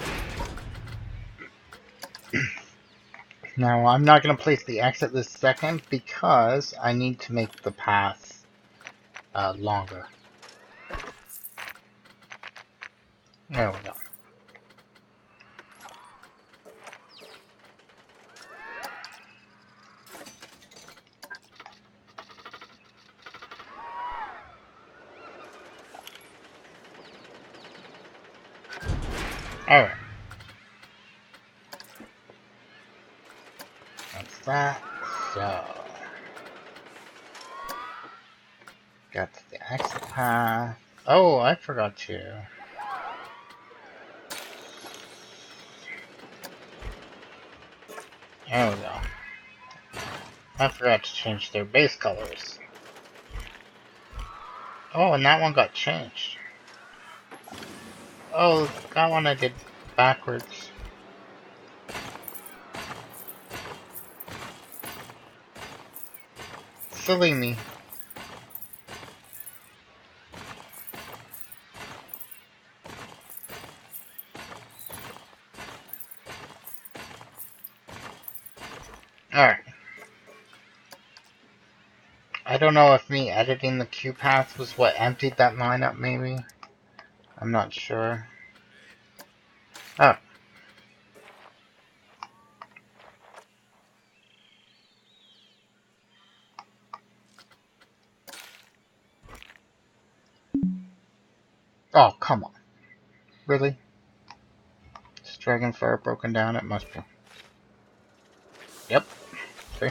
Speaker 1: Now, I'm not gonna place the exit this second because I need to make the path longer. There we go. Alright. That's that. So, got the exit path. Oh, I forgot to. There we go. I forgot to change their base colors. Oh, and that one got changed. Oh, that one I did backwards. Silly me. Alright. I don't know if me editing the queue path was what emptied that line up, maybe. I'm not sure. Oh. Oh, come on. Really? Is Dragonfire broken down? It must be. Yep. See?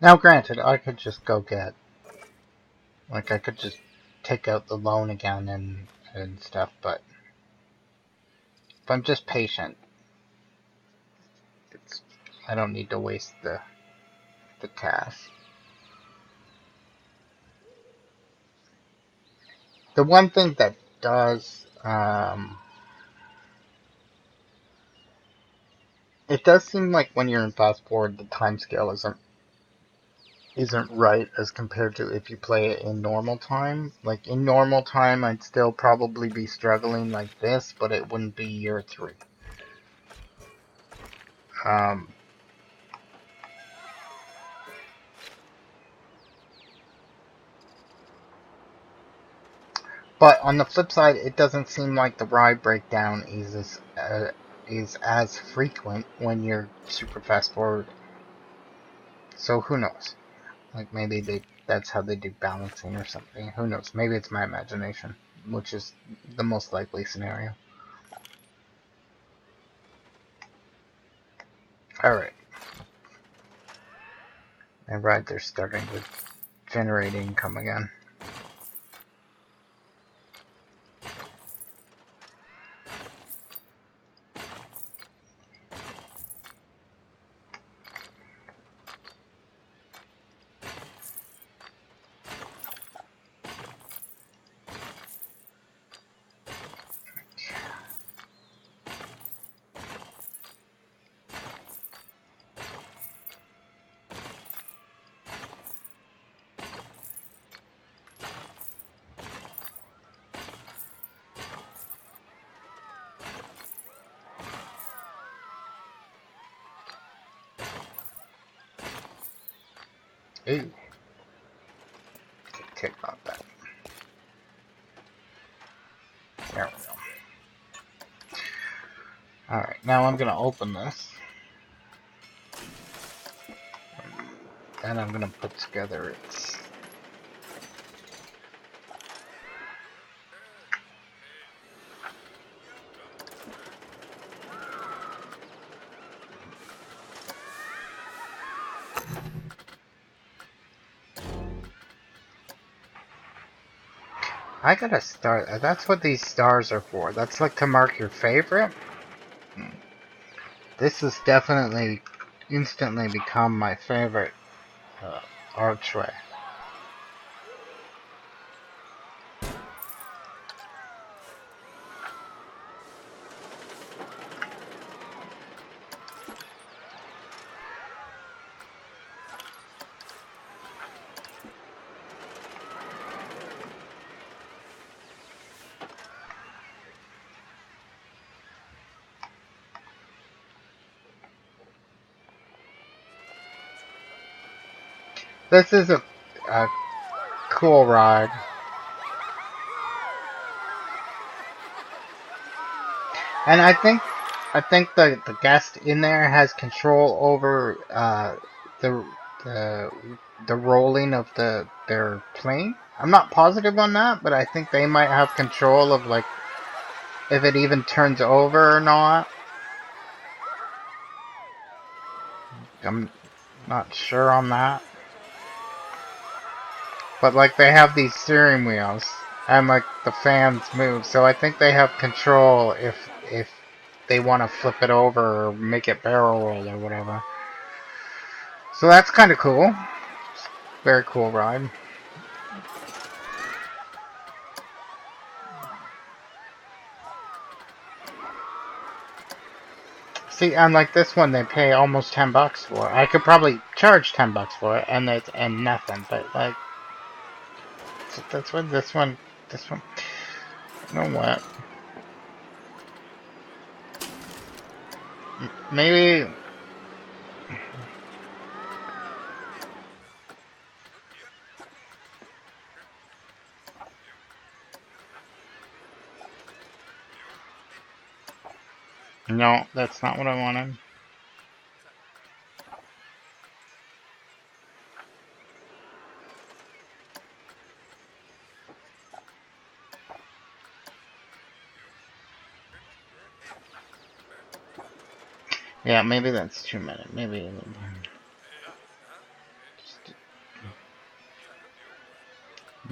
Speaker 1: Now, granted, I could just go get, like, I could just take out the loan again and stuff, but if I'm just patient, it's, I don't need to waste the cash. The one thing that does, it does seem like when you're in fast forward, the time scale isn't right as compared to if you play it in normal time. Like in normal time, I'd still probably be struggling like this, but it wouldn't be year 3. Um, but on the flip side, it doesn't seem like the ride breakdown is as frequent when you're super fast forwarding. So who knows? Like maybe that's how they do balancing or something. Who knows? Maybe it's my imagination, which is the most likely scenario. Alright. And right, they're starting to generate income again. Ooh. Kick on that. There we go. Alright, now I'm gonna open this. And I'm gonna put together its... I gotta start... That's what these stars are for. That's like to mark your favorite. This has definitely instantly become my favorite archway. This is a cool ride. And I think the guest in there has control over the the the rolling of their plane. I'm not positive on that, but I think they might have control of like if it even turns over or not. I'm not sure on that. But like they have these steering wheels and like the fans move, so I think they have control if they want to flip it over or make it barrel roll or whatever. So that's kind of cool. Very cool ride. See, unlike this one, they pay almost $10 for it. I could probably charge $10 for it, and nothing. But like, that's what this one. You know what? Maybe. No, that's not what I wanted. Yeah, maybe that's too many. Maybe.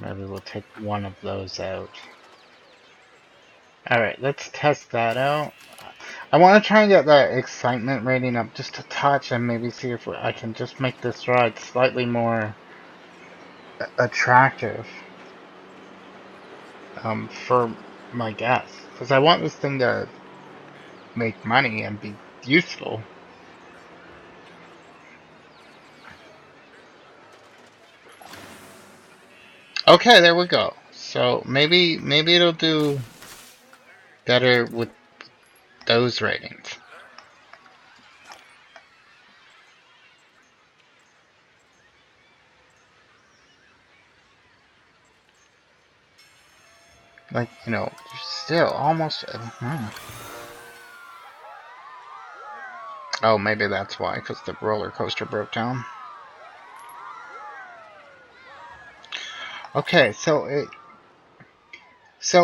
Speaker 1: Maybe we'll take one of those out. Alright, let's test that out. I want to try and get that excitement rating up just a touch and maybe see if I can just make this ride slightly more attractive for my guests. Because I want this thing to make money and be useful. Okay, there we go. So maybe it'll do better with those ratings. Like, still almost. Oh, maybe that's why, because the roller coaster broke down. Okay, so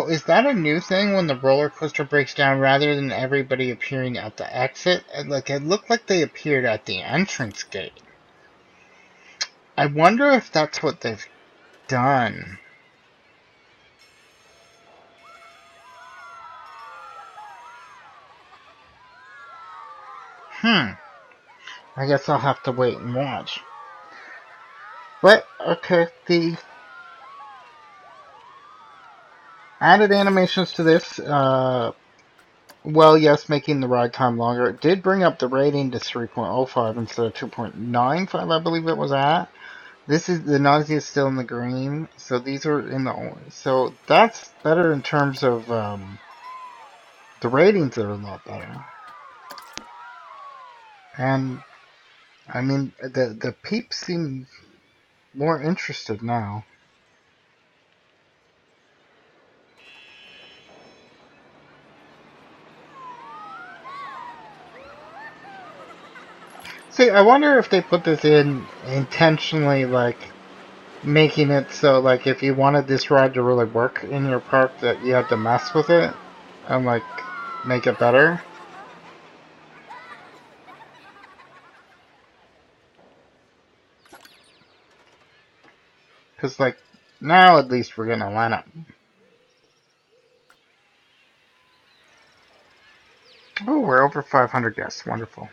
Speaker 1: is that a new thing when the roller coaster breaks down rather than everybody appearing at the exit? Like, it looked like they appeared at the entrance gate. I wonder if that's what they've done. I guess I'll have to wait and watch. But, okay, the added animations to this, well, yes, making the ride time longer. It did bring up the rating to 3.05 instead of 2.95, I believe it was at. This is the nausea is still in the green, so these are in the orange. So that's better in terms of the ratings are a lot better. And I mean, the peeps seem more interested now. See, I wonder if they put this in intentionally, like making it so, like, if you wanted this ride to really work in your park, that you had to mess with it and like make it better. Because like now, at least we're gonna line up. Oh, we're over 500 guests. Wonderful.